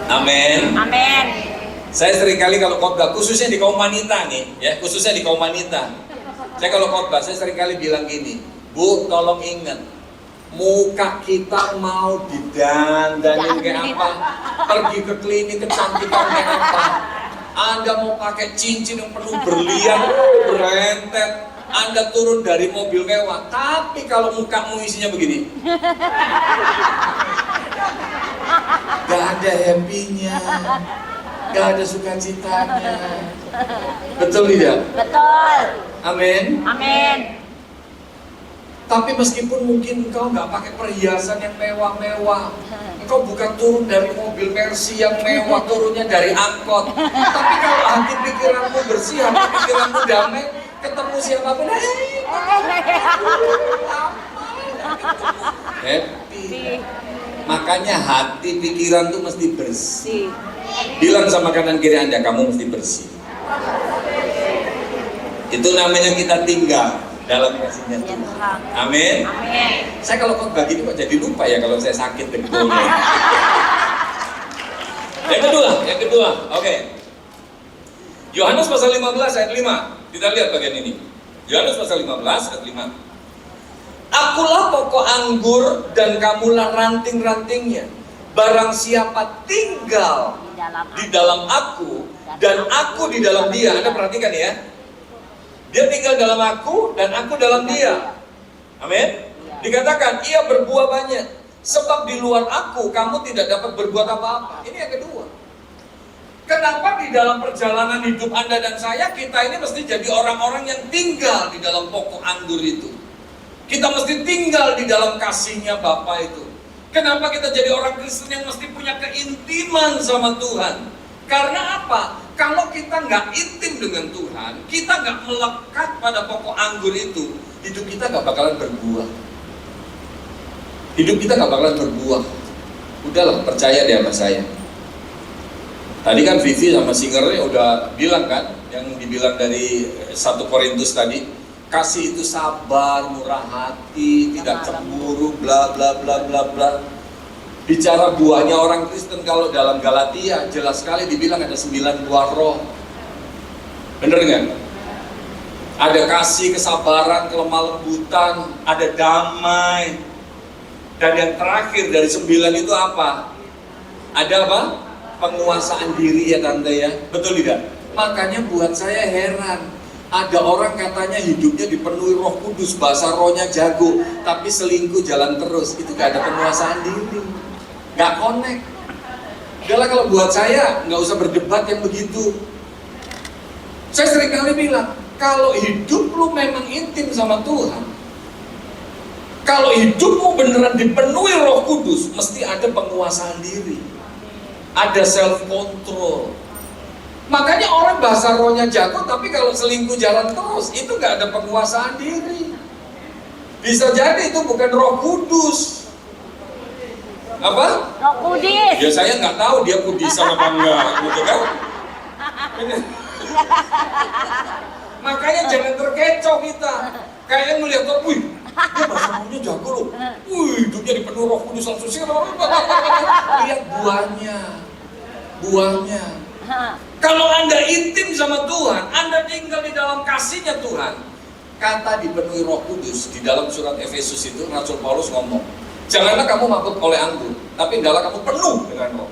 Amin. Amin. Saya seringkali kalau khotbah, khususnya di kaum wanita nih, ya, khususnya di kaum wanita. Saya kalau khotbah, saya seringkali bilang gini, Bu, tolong ingat, muka kita mau didandanin kayak apa, pergi ke klinik kecantikan kayak apa, Anda mau pakai cincin yang penuh berlian, berentet, Anda turun dari mobil mewah, tapi kalau mukamu isinya begini, gak ada happy-nya, gak ada sukacitanya. Betul tidak? Betul. Amin. Amin. Tapi meskipun mungkin engkau nggak pakai perhiasan yang mewah-mewah, engkau bukan turun dari mobil Mercy yang mewah, turunnya dari angkot. Tapi kalau hati pikiranmu bersih, hati pikiranmu damai, ketemu siapapun, happy. Makanya hati pikiran tuh mesti bersih. Bilang sama kanan kiri Anda, kamu mesti bersih. Itu namanya kita tinggal dalam kasihnya Tuhan. Amin. Amin. Saya kalau khotbah gini kok jadi lupa ya kalau saya sakit dengkulnya. Yang kedua, oke. Yohanes pasal 15 ayat 5. Kita lihat bagian ini. Yohanes pasal 15 ayat 5. Akulah pokok anggur dan kamulah ranting-rantingnya. Barang siapa tinggal di dalam aku dan aku di dalam dia. Anda perhatikan ya. Dia tinggal dalam aku dan aku dalam dia. Amin. Dikatakan ia berbuah banyak. Sebab di luar aku kamu tidak dapat berbuat apa-apa. Ini yang kedua. Kenapa di dalam perjalanan hidup Anda dan saya, kita ini mesti jadi orang-orang yang tinggal di dalam pokok anggur itu. Kita mesti tinggal di dalam kasihnya Bapa itu. Kenapa kita jadi orang Kristen yang mesti punya keintiman sama Tuhan? Karena apa? Kalau kita nggak intim dengan Tuhan, kita nggak melekat pada pokok anggur itu, hidup kita nggak bakalan berbuah. Hidup kita nggak bakalan berbuah. Udahlah, percaya deh sama saya. Tadi kan Vivi sama singernya udah bilang kan, yang dibilang dari 1 Korintus tadi, kasih itu sabar, murah hati, tidak cemburu, bla bla bla bla bla. Bicara buahnya orang Kristen, kalau dalam Galatia jelas sekali dibilang ada 9 buah roh. Bener nggak? Ada kasih, kesabaran, kelemah lembutan, ada damai. Dan yang terakhir dari 9 itu apa? Ada apa? Penguasaan diri ya tante ya. Betul tidak? Makanya buat saya heran, ada orang katanya hidupnya dipenuhi Roh Kudus, bahasa rohnya jago, tapi selingkuh jalan terus. Itu gak ada penguasaan diri, gak connect. Udahlah, kalau buat saya nggak usah berdebat yang begitu. Saya sering kali bilang, kalau hidup lu memang intim sama Tuhan, kalau hidupmu beneran dipenuhi Roh Kudus, mesti ada penguasaan diri, ada self control. Makanya orang bahasa rohnya jago, tapi kalau selingkuh jalan terus, itu nggak ada penguasaan diri. Bisa jadi itu bukan Roh Kudus. Apa? Roh Kudus. Ya saya nggak tahu dia kudisan apa enggak, gitu kan? Makanya jangan terkecoh kita. Kayaknya melihat orang, wih, dia bahasa rohnya jago loh. Wih, hidupnya dipenuhi Roh Kudus langsung sih. Lihat buahnya. Kalau Anda intim sama Tuhan, Anda tinggal di dalam kasih-Nya Tuhan. Kata dipenuhi Roh Kudus di dalam surat Efesus itu Rasul Paulus ngomong, janganlah kamu mabuk oleh anggur, tapi hendaklah kamu penuh dengan Roh.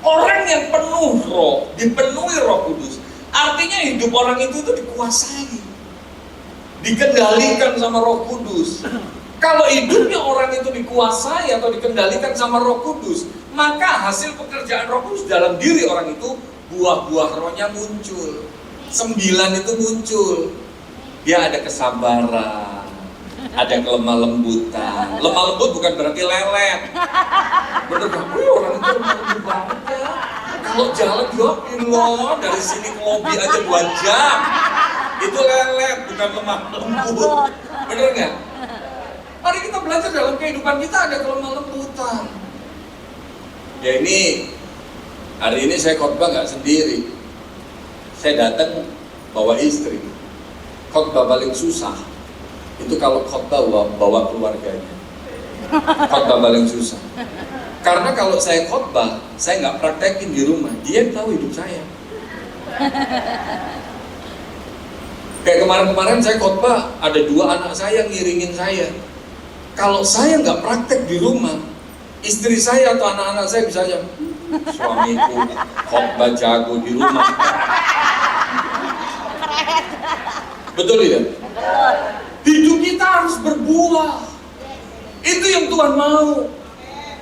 Orang yang penuh Roh, dipenuhi Roh Kudus, artinya hidup orang itu dikuasai, dikendalikan sama Roh Kudus. Kalau hidupnya orang itu dikuasai atau dikendalikan sama Roh Kudus, maka hasil pekerjaan Roh Kudus dalam diri orang itu, buah-buah rohnya muncul. 9 itu muncul. Dia ada kesabaran, ada kelemah lembutan. Lemah lembut bukan berarti lelet. Bener gak? Orang itu lemah lembut banget ya. Kalau jalan loh, dari sini ke lobi aja 2 jam. Itu lelet, bukan lemah lembut. Bener gak? Mari kita belajar dalam kehidupan kita ada kelemah lembutan. Ya ini, hari ini saya khotbah nggak sendiri. Saya datang bawa istri. Khotbah paling susah itu kalau khotbah bawa keluarganya. Khotbah paling susah. Karena kalau saya khotbah, saya nggak praktekin di rumah. Dia tahu hidup saya. Kayak kemarin-kemarin saya khotbah, ada 2 anak saya ngiringin saya. Kalau saya nggak praktek di rumah, istri saya atau anak-anak saya bisa aja, suamiku khotbah jago di rumah. Betul ya? Betul. Hidup kita harus berbuah. Itu yang Tuhan mau.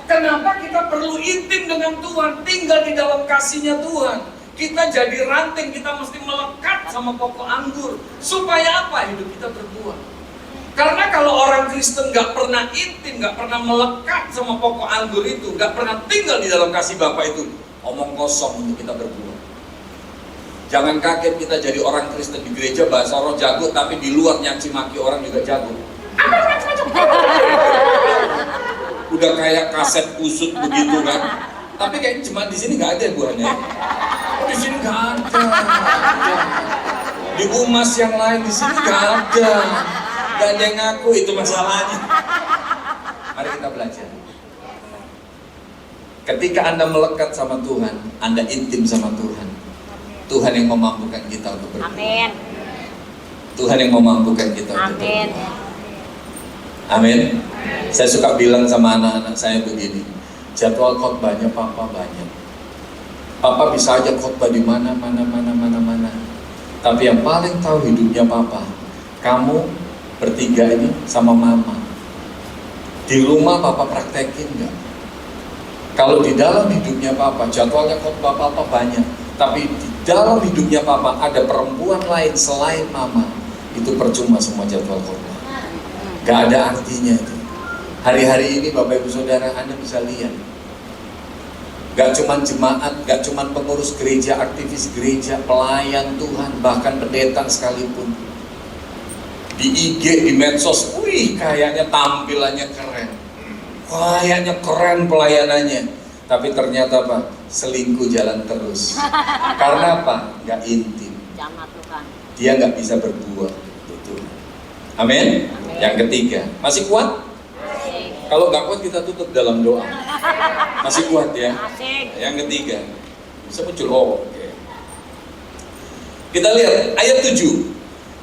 Kenapa kita perlu intim dengan Tuhan, tinggal di dalam kasih-Nya Tuhan. Kita jadi ranting, kita mesti melekat sama pokok anggur. Supaya apa? Hidup kita berbuah. Karena kalau orang Kristen gak pernah intim, gak pernah melekat sama pokok anggur itu, gak pernah tinggal di dalam kasih Bapa itu, omong kosong untuk kita berbuah. Jangan kaget kita jadi orang Kristen di gereja bahasa roh jago, tapi di luar nyaci maki orang juga jago. Udah kayak kaset kusut begitu kan. Tapi kayaknya cuma di sini nggak ada buahnya. Di sini nggak ada. Di umas yang lain di sini nggak ada. Gak ada yang ngaku, itu masalahnya. Mari kita belajar. Ketika Anda melekat sama Tuhan, Anda intim sama Tuhan. Tuhan yang memampukan kita untuk berbuah. Amin. Tuhan yang memampukan kita untuk Amin. berbuah. Amin. Saya suka bilang sama anak-anak saya begini, jadwal khotbahnya Papa banyak. Papa bisa aja khotbah di mana. Tapi yang paling tahu hidupnya Papa, kamu bertiga ini sama Mama. Di rumah Papa praktekin nggak? Kalau di dalam hidupnya Papa, jadwalnya khotbah Papa banyak, tapi di dalam hidupnya Papa ada perempuan lain selain Mama, itu percuma semua jadwal khotbah. Gak ada artinya itu. Hari-hari ini Bapak Ibu Saudara, Anda bisa lihat, gak cuman jemaat, gak cuman pengurus gereja, aktivis gereja, pelayan Tuhan, bahkan pendeta sekalipun, di IG, di medsos, wih kayaknya tampilannya keren, kayaknya keren pelayanannya, tapi ternyata apa? Selingkuh jalan terus. Karena apa? Gak intim. Jangan Tuhan. Dia gak bisa berbuah. Betul. Amin. Yang ketiga, masih kuat? Kalau gak kuat kita tutup dalam doa. Masih kuat ya? Asik. Yang ketiga, bisa muncul. Oke. Kita lihat ayat 7.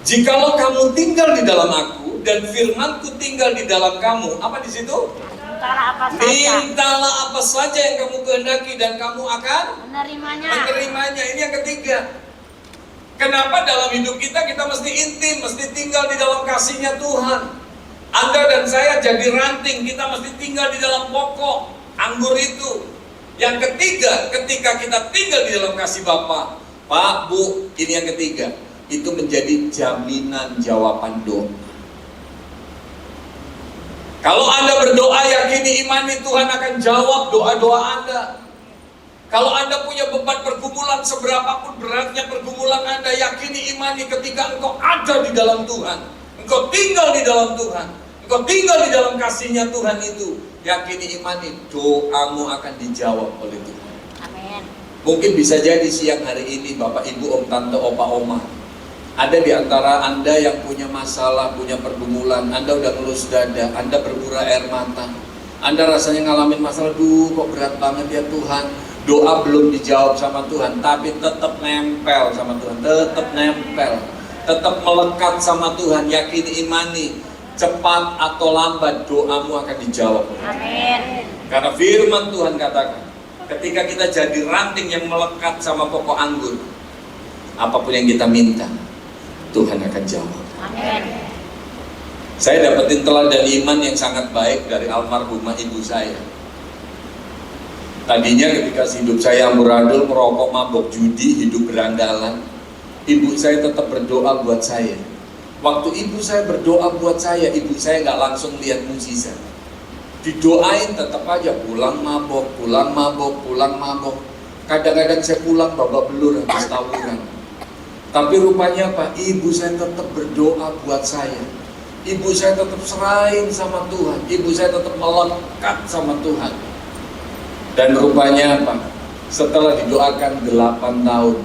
Jikalau kamu tinggal di dalam aku dan firmanku tinggal di dalam kamu, apa di situ? Mintalah apa saja. Mintalah apa saja yang kamu kehendaki dan kamu akan Menerimanya. Ini yang ketiga. Kenapa dalam hidup kita mesti intim, mesti tinggal di dalam kasih-Nya Tuhan. Anda dan saya jadi ranting, kita mesti tinggal di dalam pokok anggur itu. Yang ketiga, ketika kita tinggal di dalam kasih Bapa, Pak, Bu, ini yang ketiga, itu menjadi jaminan jawaban doa. Kalau Anda berdoa, yakini, imani Tuhan akan jawab doa-doa Anda. Kalau Anda punya beban pergumulan, seberapapun beratnya pergumulan Anda, yakini, imani ketika engkau ada di dalam Tuhan, engkau tinggal di dalam Tuhan, engkau tinggal di dalam kasih-Nya Tuhan itu, yakini, imani, doamu akan dijawab oleh Tuhan. Amin. Mungkin bisa jadi siang hari ini Bapak, Ibu, Om, Tante, Opa, Oma, ada di antara Anda yang punya masalah, punya pergumulan, Anda udah ngelus dada, Anda berburai air mata, Anda rasanya ngalamin masalah, duh kok berat banget ya Tuhan. Doa belum dijawab sama Tuhan, tapi tetap nempel sama Tuhan, tetap nempel, tetap melekat sama Tuhan, yakini, imani, cepat atau lambat doamu akan dijawab. Amin. Karena firman Tuhan katakan, ketika kita jadi ranting yang melekat sama pokok anggur, apapun yang kita minta, Tuhan akan jawab. Amin. Saya dapetin teladan iman yang sangat baik dari almarhumah ibu saya. Tadinya ketika hidup saya amburadul, merokok, mabok, judi, hidup berandalan, ibu saya tetap berdoa buat saya. Waktu ibu saya berdoa buat saya, ibu saya nggak langsung lihat mukjizat. Didoain tetap aja pulang mabok, pulang mabok, pulang mabok. Kadang-kadang saya pulang babak belur habis tawuran. Tapi rupanya apa? Ibu saya tetap berdoa buat saya. Ibu saya tetap serahin sama Tuhan. Ibu saya tetap melekat sama Tuhan. Dan rupanya apa? Setelah didoakan 8 tahun,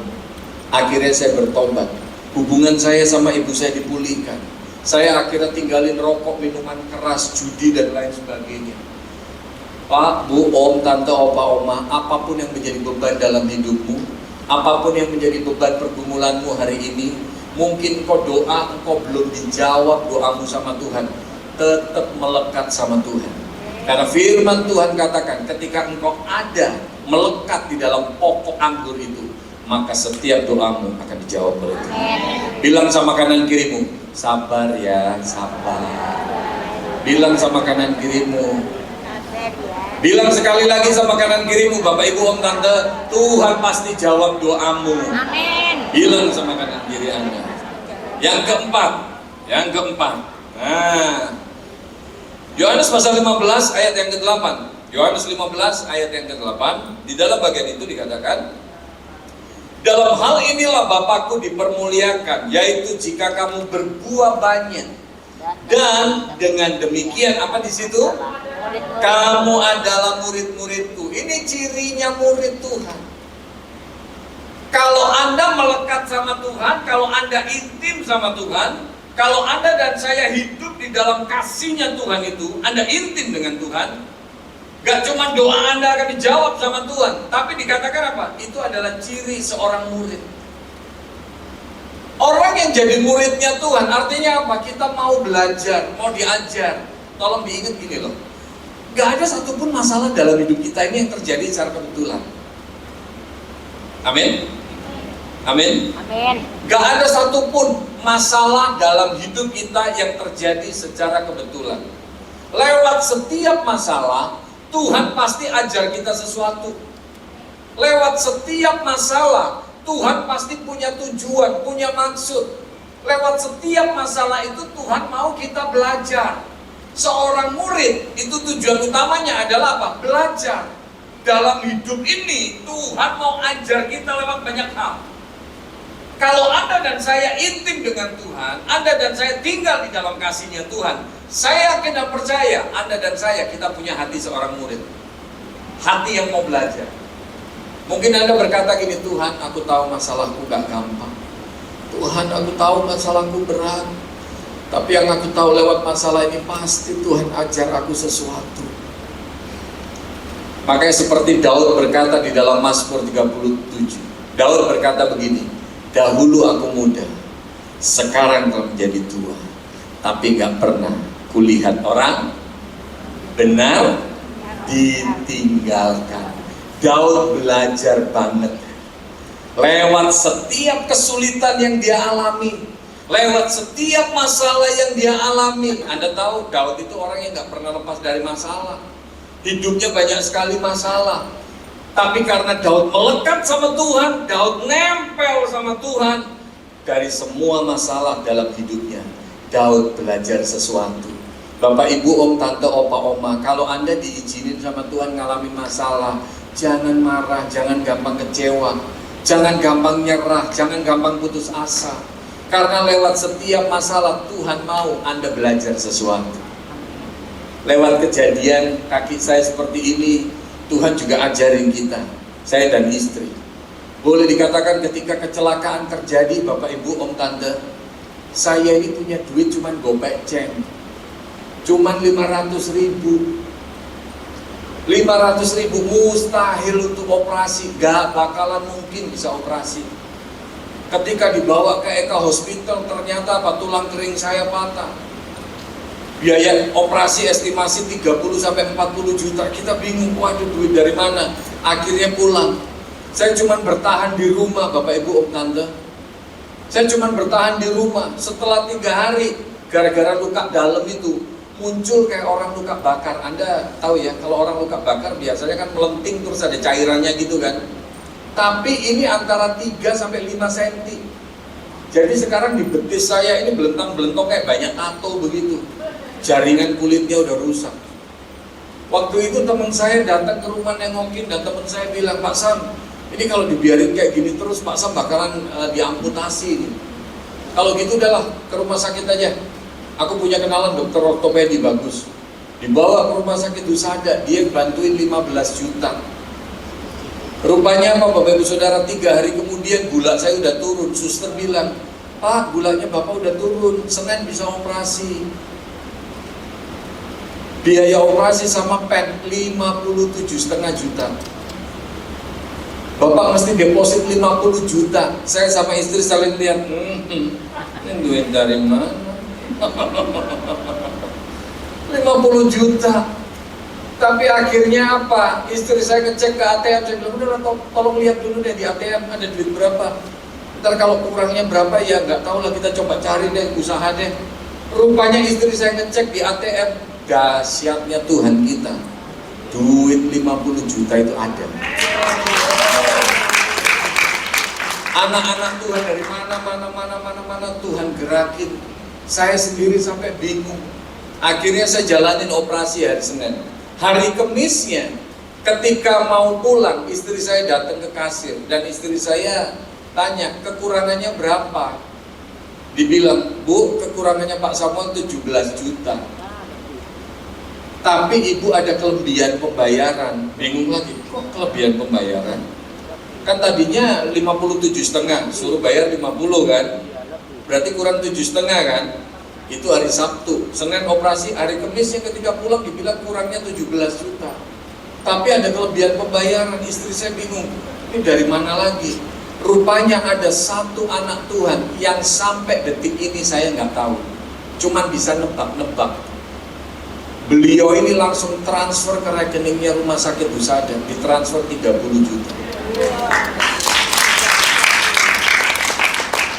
akhirnya saya bertobat. Hubungan saya sama ibu saya dipulihkan. Saya akhirnya tinggalin rokok, minuman keras, judi, dan lain sebagainya. Pak, Bu, Om, Tante, Opa, Oma, apapun yang menjadi beban dalam hidupmu, apapun yang menjadi beban pergumulanmu hari ini, mungkin kau doa, engkau belum dijawab doamu sama Tuhan, tetap melekat sama Tuhan. Karena firman Tuhan katakan, ketika engkau ada melekat di dalam pokok anggur itu, maka setiap doamu akan dijawab oleh Tuhan. Bilang sama kanan kirimu, sabar ya, sabar. Bilang sama kanan kirimu. Bilang sekali lagi sama kanan kirimu, Bapak, Ibu, Om, Tante, Tuhan pasti jawab doamu. Amin. Bilang sama kanan kiri Anda. Yang keempat. Nah, Yohanes pasal 15 ayat yang ke-8. Yohanes 15 ayat yang ke-8, di dalam bagian itu dikatakan, dalam hal inilah Bapakku dipermuliakan, yaitu jika kamu berbuah banyak. Dan dengan demikian apa di situ? Kamu adalah murid-muridku. Ini cirinya murid Tuhan. Kalau Anda melekat sama Tuhan, kalau Anda intim sama Tuhan, kalau Anda dan saya hidup di dalam kasih-Nya Tuhan itu, Anda intim dengan Tuhan, gak cuma doa Anda akan dijawab sama Tuhan, tapi dikatakan apa? Itu adalah ciri seorang murid. Orang yang jadi muridnya Tuhan, artinya apa? Kita mau belajar, mau diajar. Tolong diingat gini loh, gak ada satupun masalah dalam hidup kita ini yang terjadi secara kebetulan. Amin? Amin? Amin. Gak ada satupun masalah dalam hidup kita yang terjadi secara kebetulan. Lewat setiap masalah, Tuhan pasti ajar kita sesuatu. Lewat setiap masalah, Tuhan pasti punya tujuan, punya maksud. Lewat setiap masalah itu Tuhan mau kita belajar. Seorang murid itu tujuan utamanya adalah apa? Belajar. Dalam hidup ini Tuhan mau ajar kita lewat banyak hal. Kalau Anda dan saya intim dengan Tuhan, Anda dan saya tinggal di dalam kasih-Nya Tuhan, saya yakin dan percaya Anda dan saya kita punya hati seorang murid. Hati yang mau belajar. Mungkin Anda berkata gini, Tuhan, aku tahu masalahku gak gampang. Tuhan, aku tahu masalahku berat. Tapi yang aku tahu lewat masalah ini pasti Tuhan ajar aku sesuatu. Makanya seperti Daud berkata di dalam Mazmur 37. Daud berkata begini, dahulu aku muda, sekarang telah menjadi tua, tapi gak pernah kulihat orang benar ditinggalkan. Daud belajar banget lewat setiap kesulitan yang dia alami, lewat setiap masalah yang dia alami. Anda tahu Daud itu orang yang gak pernah lepas dari masalah. Hidupnya banyak sekali masalah, tapi karena Daud melekat sama Tuhan, Daud nempel sama Tuhan, dari semua masalah dalam hidupnya Daud belajar sesuatu. Bapak, Ibu, Om, Tante, Opa, Oma, kalau Anda diizinin sama Tuhan ngalamin masalah, Jangan marah, jangan gampang kecewa, jangan gampang nyerah, jangan gampang putus asa. Karena lewat setiap masalah Tuhan mau Anda belajar sesuatu. Lewat kejadian kaki saya seperti ini, Tuhan juga ajarin kita, saya dan istri. Boleh dikatakan ketika kecelakaan terjadi, Bapak Ibu, Om Tante, saya ini punya duit cuman gopek ceng, cuman 500.000. 500.000 mustahil untuk operasi, gak bakalan mungkin bisa operasi. Ketika dibawa ke Eka Hospital, ternyata tulang kering saya patah. Biaya operasi estimasi 30-40 juta. Kita bingung, waduh duit dari mana? Akhirnya pulang. Saya cuma bertahan di rumah, Bapak Ibu, Om Tante. Saya cuma bertahan di rumah. Setelah 3 hari, gara-gara luka dalam itu, muncul kayak orang luka bakar. Anda tahu ya, kalau orang luka bakar biasanya kan melenting terus ada cairannya gitu kan. Tapi ini antara 3-5 cm. Jadi sekarang di betis saya ini belentang-belentong kayak banyak tato begitu. Jaringan kulitnya udah rusak. Waktu itu teman saya datang ke rumah nengokin dan teman saya bilang, Pak Sam, ini kalau dibiarin kayak gini terus Pak Sam bakalan diamputasi ini. Kalau gitu udahlah ke rumah sakit aja. Aku punya kenalan dokter ortopedi bagus. Dibawa ke rumah sakit Husada, dia bantuin 15 juta. Rupanya apa Bapak Ibu Saudara, 3 hari kemudian gula saya udah turun. Suster bilang, Pak gulanya Bapak udah turun, Senin bisa operasi. Biaya operasi sama pen 57,5 juta. Bapak mesti deposit 50 juta. Saya sama istri saling lihat, ini duit dari mana? 50 juta. Tapi akhirnya apa? Istri saya ngecek ke ATM, saya bilang, udah tolong lihat dulu deh di ATM ada duit berapa. Ntar kalau kurangnya berapa ya nggak tahu lah, kita coba cari deh, usaha deh. Rupanya istri saya ngecek di ATM, dahsyatnya Tuhan kita, duit 50 juta itu ada. Anak-anak Tuhan dari mana Tuhan gerakin. Saya sendiri sampai bingung. Akhirnya saya jalanin operasi hari Senin. Hari Kemisnya, ketika mau pulang, istri saya datang ke kasir dan istri saya tanya, kekurangannya berapa? Dibilang, Bu, kekurangannya Pak Samuel 17 juta. Tapi ibu ada kelebihan pembayaran. Bingung lagi, kok kelebihan pembayaran? Kan tadinya 57,5, suruh bayar 50 kan? Berarti kurang 7,5 kan? Itu hari Sabtu. Senin operasi, hari Kemisnya ketika pulang dibilang kurangnya 17 juta. Tapi ada kelebihan pembayaran. Istri saya bingung, ini dari mana lagi? Rupanya ada satu anak Tuhan yang sampai detik ini saya nggak tahu, cuman bisa nebak-nebak. Beliau ini langsung transfer ke rekeningnya Rumah Sakit Husada, ditransfer 30 juta.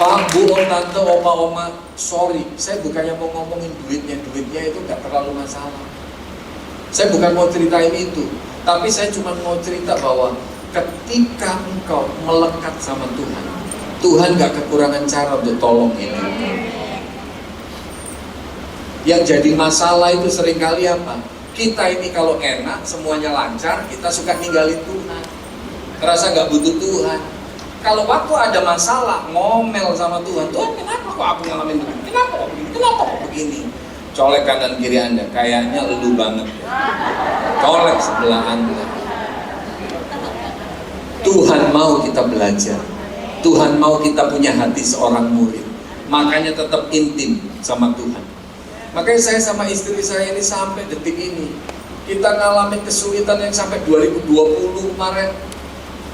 Pak, Bu, Om, Tante, Oma, sorry, saya bukannya mau ngomongin duitnya itu nggak terlalu masalah. Saya bukan mau ceritain itu, tapi saya cuma mau cerita bahwa ketika engkau melekat sama Tuhan, Tuhan gak kekurangan cara untuk tolong ini. Yang jadi masalah itu seringkali apa? Kita ini kalau enak, semuanya lancar, kita suka ninggalin Tuhan, ngerasa gak butuh Tuhan. Kalau waktu ada masalah, ngomel sama Tuhan, Tuhan kenapa kok aku ngalamin begini? Kenapa kok begini? Kenapa kok begini? Colek kanan kiri Anda, kayaknya lu banget. Colek sebelah Anda. Tuhan mau kita belajar. Tuhan mau kita punya hati seorang murid. Makanya tetap intim sama Tuhan. Makanya saya sama istri saya ini sampai detik ini, kita ngalamin kesulitan yang sampai 2020 kemarin.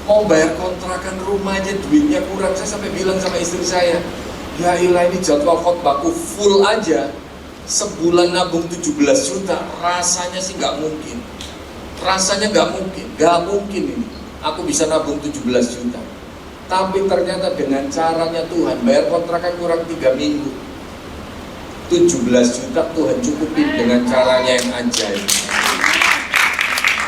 Mau bayar kontrakan rumah aja duitnya kurang. Saya sampai bilang sama istri saya, ya ilah ini jadwal khotbahku full aja, sebulan nabung 17 juta, rasanya sih nggak mungkin. Rasanya nggak mungkin ini. Aku bisa nabung 17 juta. Tapi ternyata dengan caranya Tuhan, bayar kontrakan kurang 3 minggu, 17 juta Tuhan cukupin dengan caranya yang ajaib.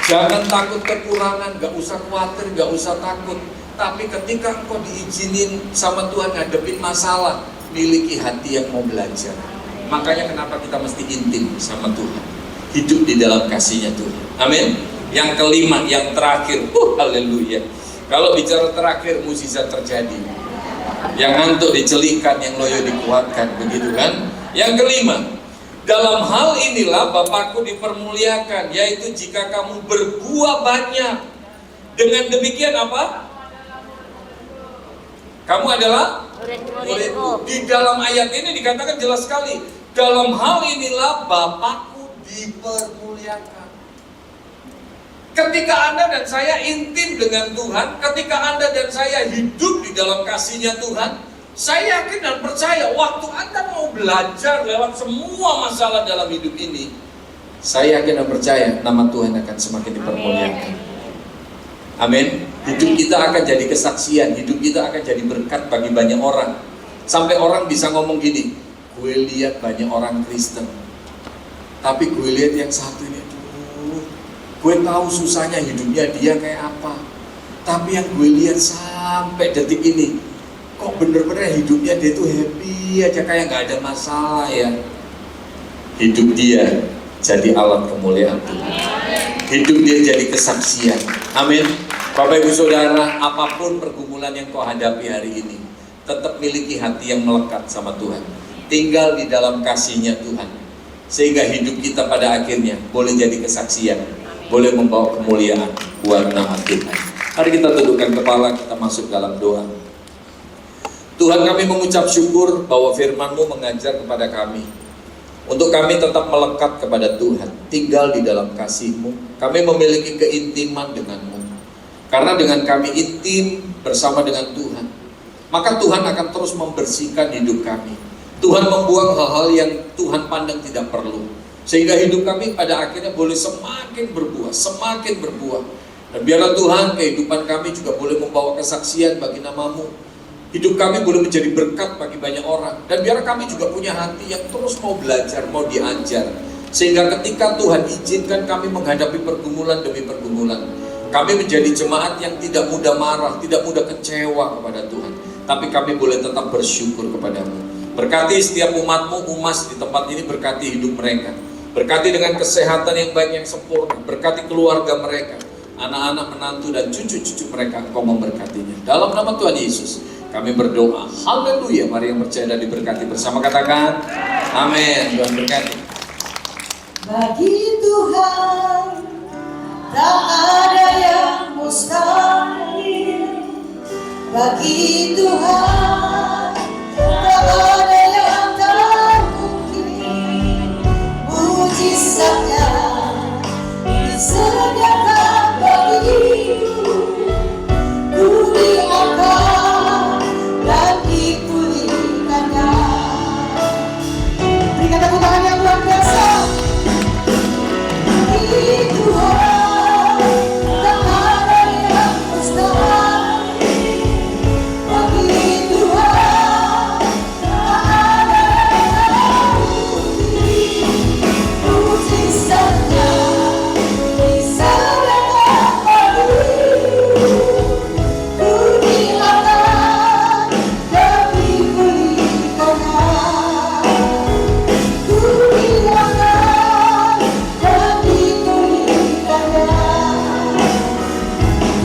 Jangan takut kekurangan, gak usah khawatir, gak usah takut. Tapi ketika engkau diizinin sama Tuhan ngadepin masalah, miliki hati yang mau belajar. Makanya kenapa kita mesti intim sama Tuhan, hidup di dalam kasihnya Tuhan. Amin. Yang kelima, yang terakhir, haleluya. Kalau bicara terakhir, mukjizat terjadi. Yang ngantuk dicelikan, yang loyo dikuatkan, begitu kan? Yang kelima, dalam hal inilah Bapakku dipermuliakan, yaitu jika kamu berbuah banyak. Dengan demikian apa? Kamu adalah muridku. Di dalam ayat ini dikatakan jelas sekali, dalam hal inilah Bapakku dipermuliakan. Ketika Anda dan saya intim dengan Tuhan, ketika Anda dan saya hidup di dalam kasih-Nya Tuhan, saya yakin dan percaya waktu Anda mau belajar lewat semua masalah dalam hidup ini, saya yakin dan percaya nama Tuhan akan semakin dipermuliakan. Amin. Hidup kita akan jadi kesaksian, hidup kita akan jadi berkat bagi banyak orang. Sampai orang bisa ngomong gini, gue lihat banyak orang Kristen, tapi gue lihat yang satu ini, gue tahu susahnya hidupnya dia kayak apa, tapi yang gue lihat sampai detik ini, kok bener-bener hidupnya dia tuh happy aja, kayak gak ada masalah ya. Hidup dia jadi alat kemuliaan Tuhan. Hidup dia jadi kesaksian. Amin. Bapak Ibu Saudara, apapun pergumulan yang kau hadapi hari ini, tetap miliki hati yang melekat sama Tuhan. Tinggal di dalam kasih-Nya Tuhan, sehingga hidup kita pada akhirnya boleh jadi kesaksian, boleh membawa kemuliaan buat nama Tuhan. Mari kita tundukkan kepala, kita masuk dalam doa. Tuhan, kami mengucap syukur bahwa firman-Mu mengajar kepada kami untuk kami tetap melekat kepada Tuhan, tinggal di dalam kasih-Mu. Kami memiliki keintiman dengan-Mu. Karena dengan kami intim bersama dengan Tuhan, maka Tuhan akan terus membersihkan hidup kami. Tuhan membuang hal-hal yang Tuhan pandang tidak perlu, sehingga hidup kami pada akhirnya boleh semakin berbuah, semakin berbuah. Dan biarlah Tuhan, kehidupan kami juga boleh membawa kesaksian bagi nama-Mu. Hidup kami boleh menjadi berkat bagi banyak orang. Dan biarlah kami juga punya hati yang terus mau belajar, mau diajar, sehingga ketika Tuhan izinkan kami menghadapi pergumulan demi pergumulan, kami menjadi jemaat yang tidak mudah marah, tidak mudah kecewa kepada Tuhan, tapi kami boleh tetap bersyukur kepada-Mu. Berkati setiap umat-Mu, umas di tempat ini, berkati hidup mereka. Berkati dengan kesehatan yang baik, yang sempurna. Berkati keluarga mereka, anak-anak, menantu, dan cucu-cucu mereka. Engkau memberkatinya. Dalam nama Tuhan Yesus, kami berdoa. Haleluya. Mari yang percaya dan diberkati bersama katakan amin. Tuhan berkati. Bagi Tuhan tak ada yang mustahil. Bagi Tuhan tak ada yang tak mungkin. Mujizatnya disediakan bagiku. Ku diangkat dan dipulihkannya. Berikan tepuk tangan yang luar biasa. Bagi Tuhan tak ada yang mustahil. Bagi Tuhan tak ada yang mungkin. Mujizatnya disediakan bagiku. Ku diangkat dan dipulihkannya. Ku diangkat dan dipulihkannya.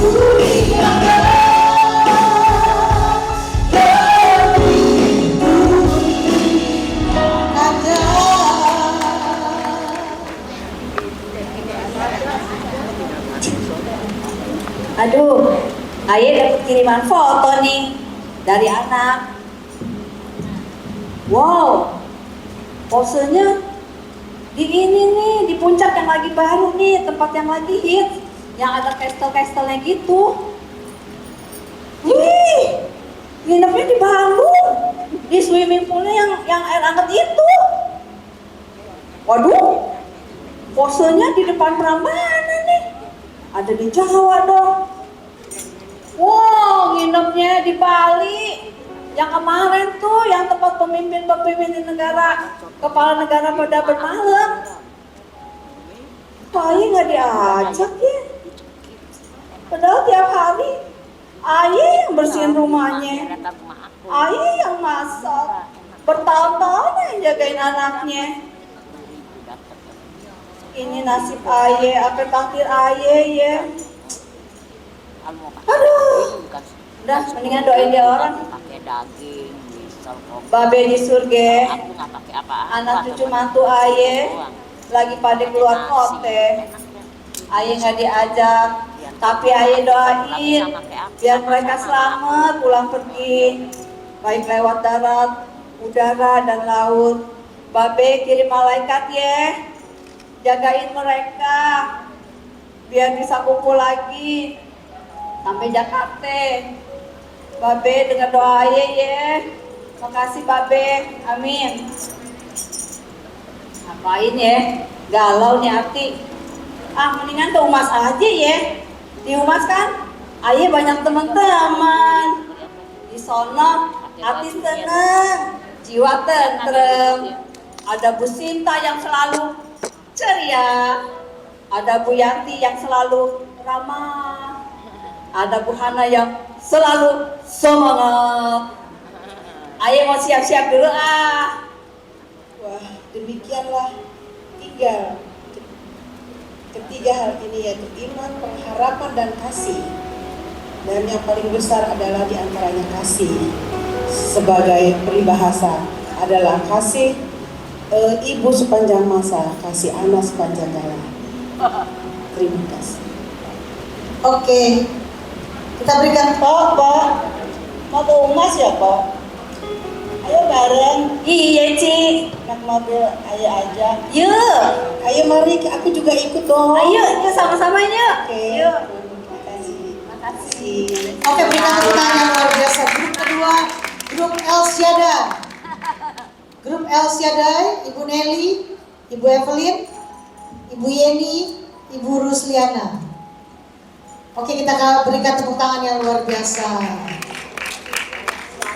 Ku diangkat dan dipulihkannya. Aduh, Ayah dapat kiriman foto nih dari anak. Wow, posenya di ini nih, di puncak yang lagi baru nih, tempat yang lagi hit, yang ada castle-castle-nya gitu. Wih, nginepnya di Bandung, di swimming poolnya yang air hangat itu. Waduh, posenya di depan Prambanan nih, ada di Jawa dong. Wow, nginepnya di Bali. Yang kemarin tuh, yang tempat pemimpin negara, kepala negara pada bermalam. Kok Ayah nggak diajak ya? Padahal tiap hari Ayah yang bersihin rumahnya, Ayah yang masak, bertahun-tahun yang jagain anaknya. Ini nasib aye, apa takdir aye ya. Aduh. Udah, mendingan doain dia orang. Pakai daging, misal kok. Babe di surga, Aku nggak pakai apa-apa. anak cucu mantu aye lagi pada keluar kote. Aye nggak diajak, tapi aye doain biar mereka selamat pulang pergi, baik lewat darat, udara dan laut. Babe kirim malaikat ya, jagain mereka biar bisa kumpul lagi sampai Jakarta. Babe dengar doa aye ya. Makasih Babe, amin. Ngapain ya? Galau nih Ati. Mendingan ke Umas aja ya. Di Umas kan aye banyak teman-teman. Di sono Ati seneng, jiwa tentrem. Ada Bu Sinta yang selalu ceria. Ada Bu Yanti yang selalu ramah. Ada Bu Hana yang selalu semangat. Ayo mau siap-siap dulu ah. Wah, demikianlah ketiga hal ini, yaitu iman, pengharapan, dan kasih. Dan yang paling besar adalah diantaranya kasih. Sebagai peribahasa adalah kasih ibu sepanjang masa, kasih anak sepanjang jalan. Terima kasih. Oke, kita berikan Pak, mau ke Umas ya Pak? Ayo bareng, Iya Ci. naik mobil ayo aja. Yuk. Ayo mari, aku juga ikut dong. Ayo sama-sama yuk. Oke. Yuk. Terima kasih. Makasih. Oke, berikan tepuk tangan yang luar biasa. Grup kedua, grup El Shaddai. Grup El Shaddai, Ibu Nelly, Ibu Evelyn, Ibu Yeni, Ibu Rusliana. Oke, kita berikan tepuk tangan yang luar biasa.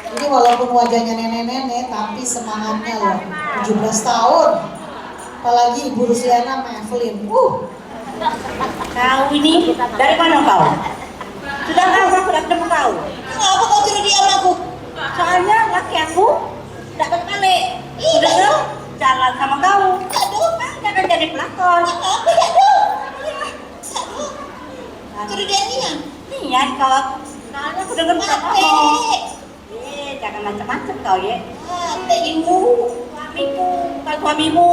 Ini walaupun wajahnya nenek-nenek, tapi semangatnya loh. 17 tahun. Apalagi Ibu Rusliana sama Evelyn. Kau ini dari mana kau? Sudah lama aku sudah ketemu kau. Kenapa kau tidak diam aku? Soalnya laki aku tidak berbalik. Sudah dong jalan sama kau. Aduh, Jangan jadi pelakon. apa aduh? Sudah dianian? Niat kau aku. Soalnya aku dengar bukan ngomong. Jangan macam-macam kau ya. Ibu. Suamiku, bukan suamimu.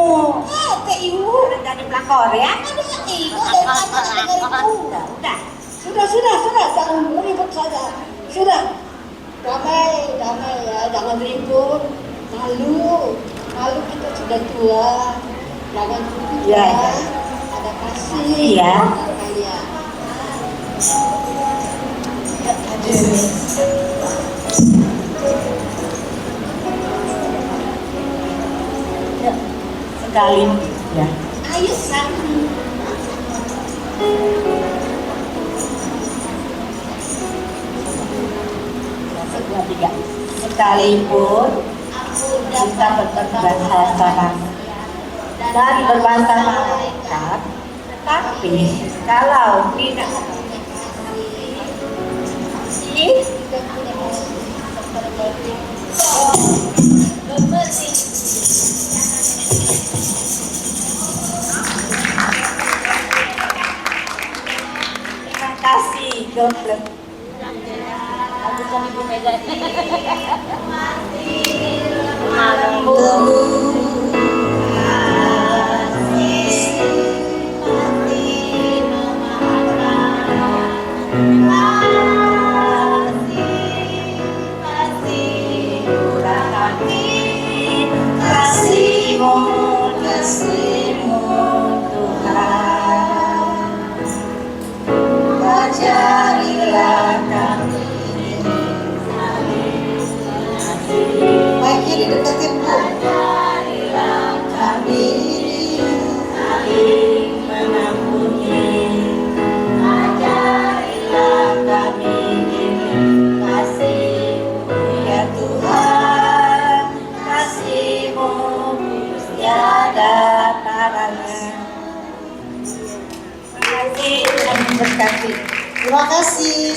Ibu. Sudah jadi pelakor ya. Aduh, ibu dari mana dengeriku? Udah. Sudah, jangan ribut saja. Sudah. Damai ya, jangan ribut. Malu kita sudah tua. Jangan ribut Ya. ya. Ada kasih. Iya. Kalian. Sekali ya. Ayo sama. Dua, tiga. Sekalipun kita berbahasa dan berbahasa malaikat, tapi kalau tidak terima kasih, God bless. Aku kan Ibu Mega. Kasih-Mu Tuhan, ajarilah kami. Baiknya dideketin Bu. Ajarilah kami saling mengampuni. Ajarilah kami kasih-Mu ya Tuhan, kasih-Mu tiada taranya. Terima kasih dan berkati. Terima kasih.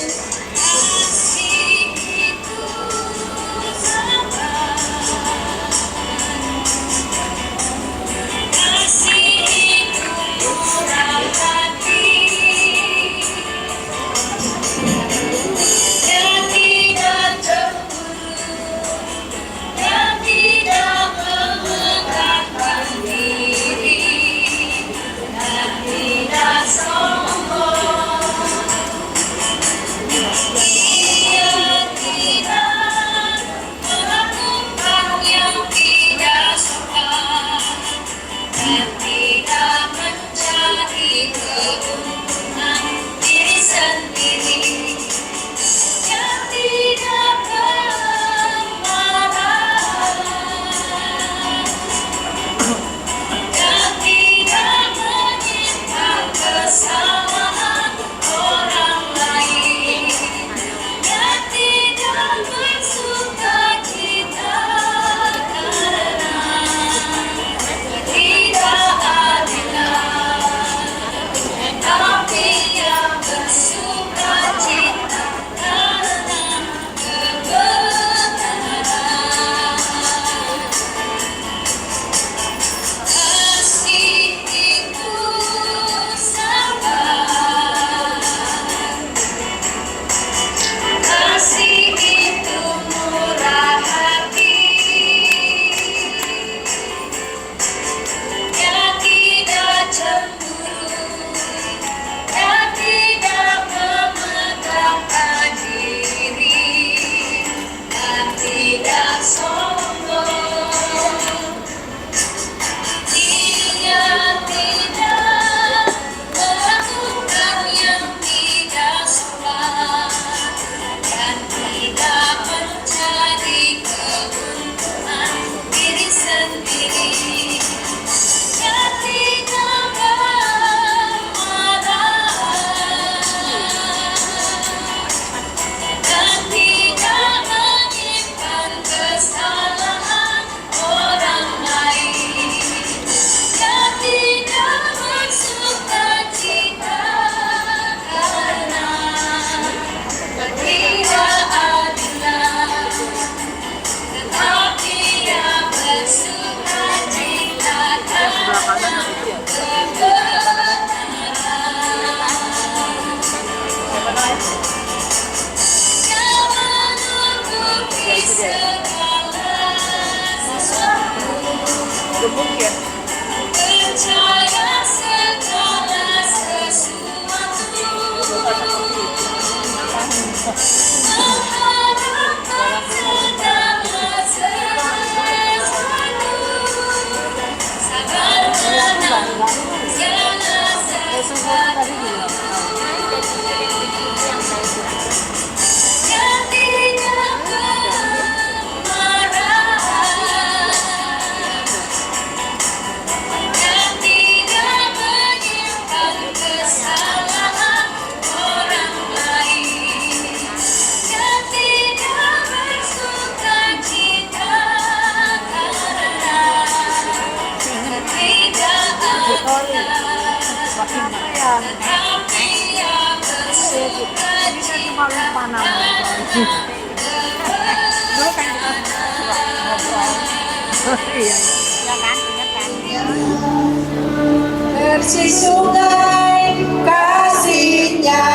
Bersih sungai, kasihnya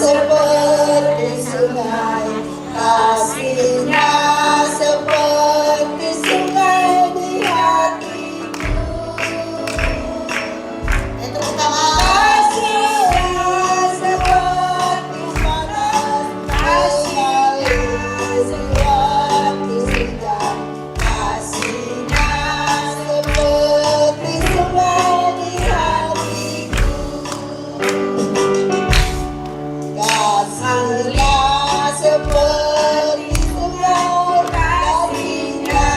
seperti sungai, kasihnya seperti sungai di hatiku. Yang pertama, kasihnya seperti panas, kasihnya seperti hujan, kasihnya seperti sungai di hatiku. Kasihnya seperti sungai, kasihnya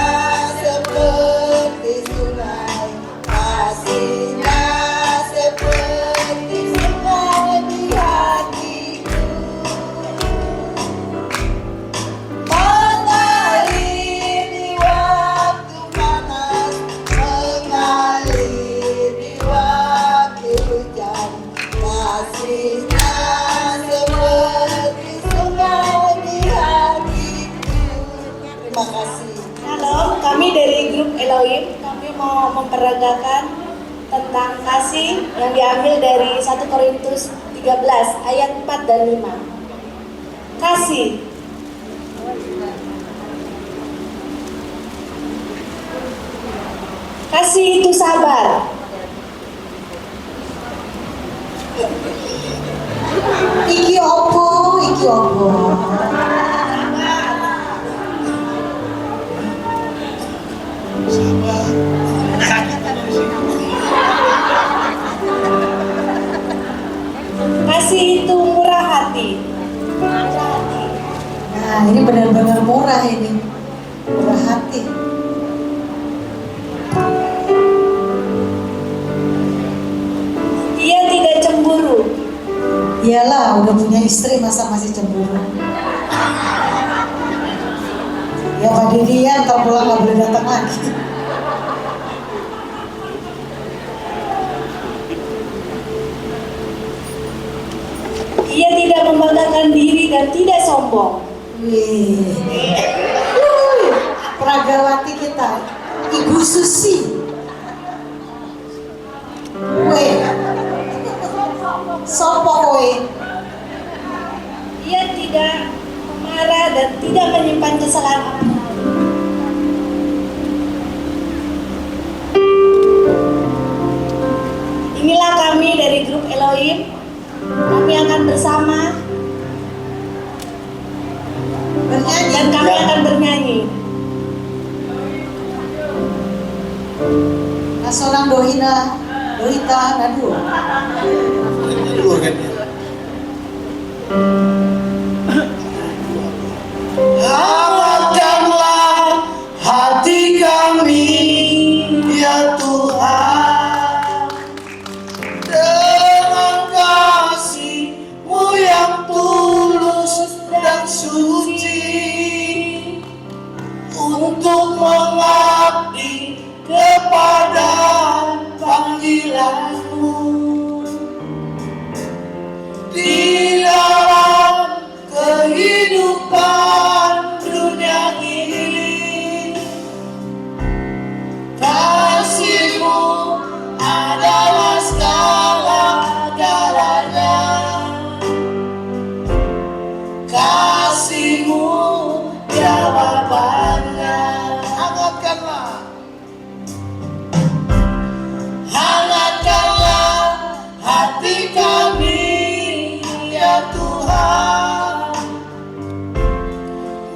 seperti sungai, kasihnya seperti sungai di hatiku. Mengalir di waktu panas, mengalir di waktu hujan, kasihnya seperti sungai di hatiku. Terima kasih. Halo, kami dari grup Elohim, kami mau memperagakan tentang kasih yang diambil dari 1 Korintus 13 ayat 4 dan 5. Kasih. Kasih itu sabar. Iki opo, iki opo. Kasih itu murah hati. Nah, ini benar-benar murah ini. Murah hati. Ia tidak cemburu. Iyalah, udah punya istri masa masih cemburu. Ya Pak Didi ya, ntar pulang gak boleh datang lagi. Ia tidak membanggakan diri dan tidak sombong. Wih, Pragawati kita, Ibu Susi. Wih, sopo kowe? Ia tidak marah dan tidak menyimpan kesalahan apapun. Inilah kami dari grup Elohim. Kami akan bersama Bernyanyi. dan kami akan bernyanyi. Nah, seorang Dohita Nadu. Hangatkanlah hati kami, ya Tuhan, dengan kasih-Mu yang tulus dan suci, untuk mengabdi kepada panggilan-Mu di dalam kehidupan dunia ini. Kasih-Mu adalah segala-galanya. Kasih-Mu jawabannya. Hangatkanlah, hangatkanlah hati kami, ya Tuhan,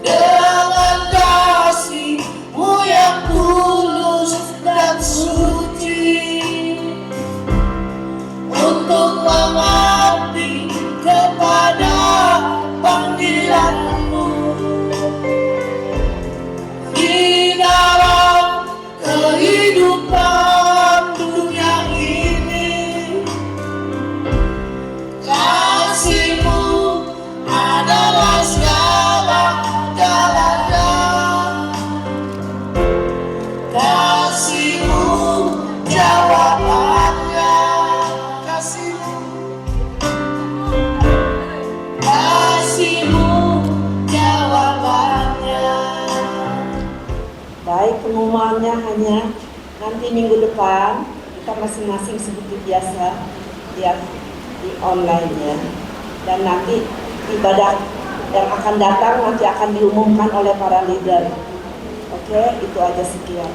dengan kasih-Mu yang tulus dan suci, untuk mengabdi kepada panggilan-Mu di dalam kehidupan dunia ini. Kasih-Mu adalah segala-galanya. Kasih-Mu jawabannya. Kasih-Mu, kasih-Mu jawabannya. Baik, pengumumannya hanya nanti minggu depan kita masing-masing seperti biasa lihat di online ya. Dan nanti ibadah yang akan datang nanti akan diumumkan oleh para leader. Oke, itu aja sekian.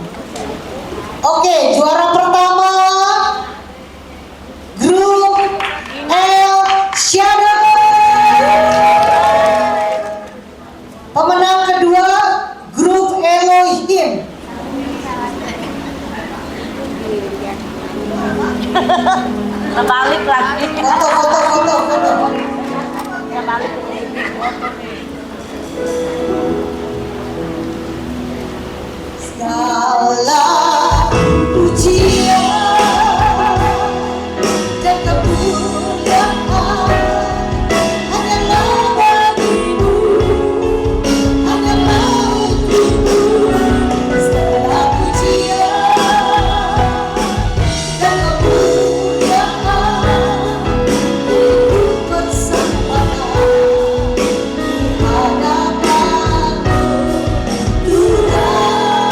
Oke, juara pertama grup El Shaddai. Pemenang kedua grup Elohim. Terbalik lagi. Foto. Terbalik. Segala pujian dan kemuliaan hanyalah bagi-Mu, hanyalah untuk-Mu. Segala pujian dan kemuliaan untuk persembahkan di hadapan-Mu, Tuhan.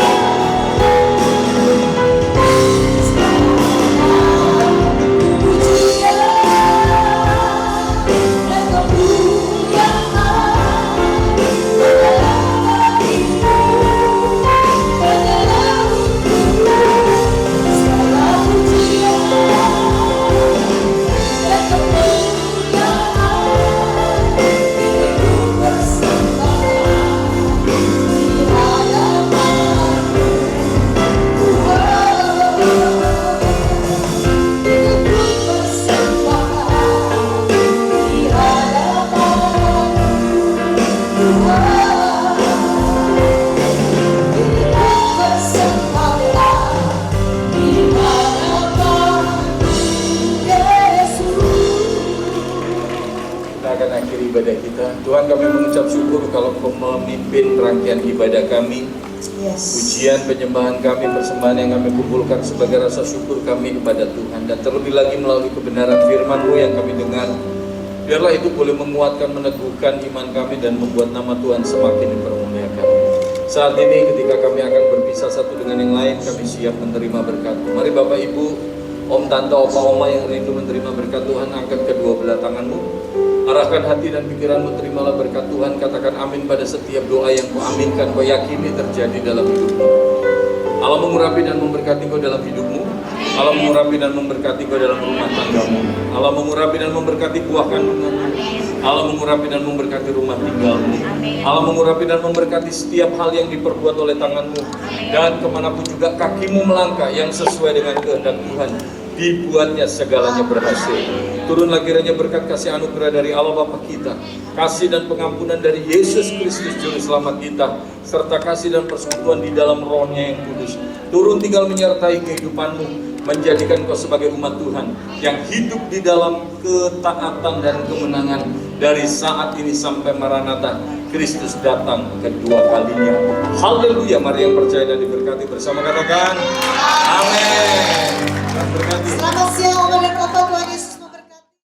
akan akhiri ibadah kita. Tuhan, kami mengucap syukur kalau Kau memimpin rangkaian ibadah kami. Pujian, penyembahan kami, persembahan yang kami kumpulkan sebagai rasa syukur kami kepada Tuhan. Dan terlebih lagi melalui kebenaran firman-Mu yang kami dengar, biarlah itu boleh menguatkan, meneguhkan iman kami dan membuat nama Tuhan semakin dipermuliakan. Saat ini ketika kami akan berpisah satu dengan yang lain, kami siap menerima berkat. Mari Bapak Ibu, Om, Tante, Opa, Oma yang rindu menerima berkat Tuhan, angkat kedua belah tanganmu, arahkan hati dan pikiranmu, terimalah berkat Tuhan. Katakan amin pada setiap doa yang kau aminkan, kau yakini terjadi dalam hidupmu. Allah mengurapi dan memberkati kau dalam hidupmu. Allah mengurapi dan memberkati kau dalam rumah tanggamu. Allah mengurapi dan memberkati buah kandunganmu. Allah mengurapi dan memberkati rumah tinggalmu. Allah mengurapi dan memberkati setiap hal yang diperbuat oleh tanganmu. Dan kemanapun juga kakimu melangkah yang sesuai dengan kehendak Tuhan, dibuatnya segalanya berhasil. Turunlah kiranya berkat kasih anugerah dari Allah Bapa kita, kasih dan pengampunan dari Yesus Kristus Juru Selamat kita, serta kasih dan persekutuan di dalam Roh-Nya yang kudus turun tinggal menyertai kehidupanmu, menjadikan kau sebagai umat Tuhan yang hidup di dalam ketaatan dan kemenangan dari saat ini sampai Maranatha, Kristus datang kedua kalinya. Haleluya. Mari yang percaya dan diberkati bersama katakan amin. Selamat siang,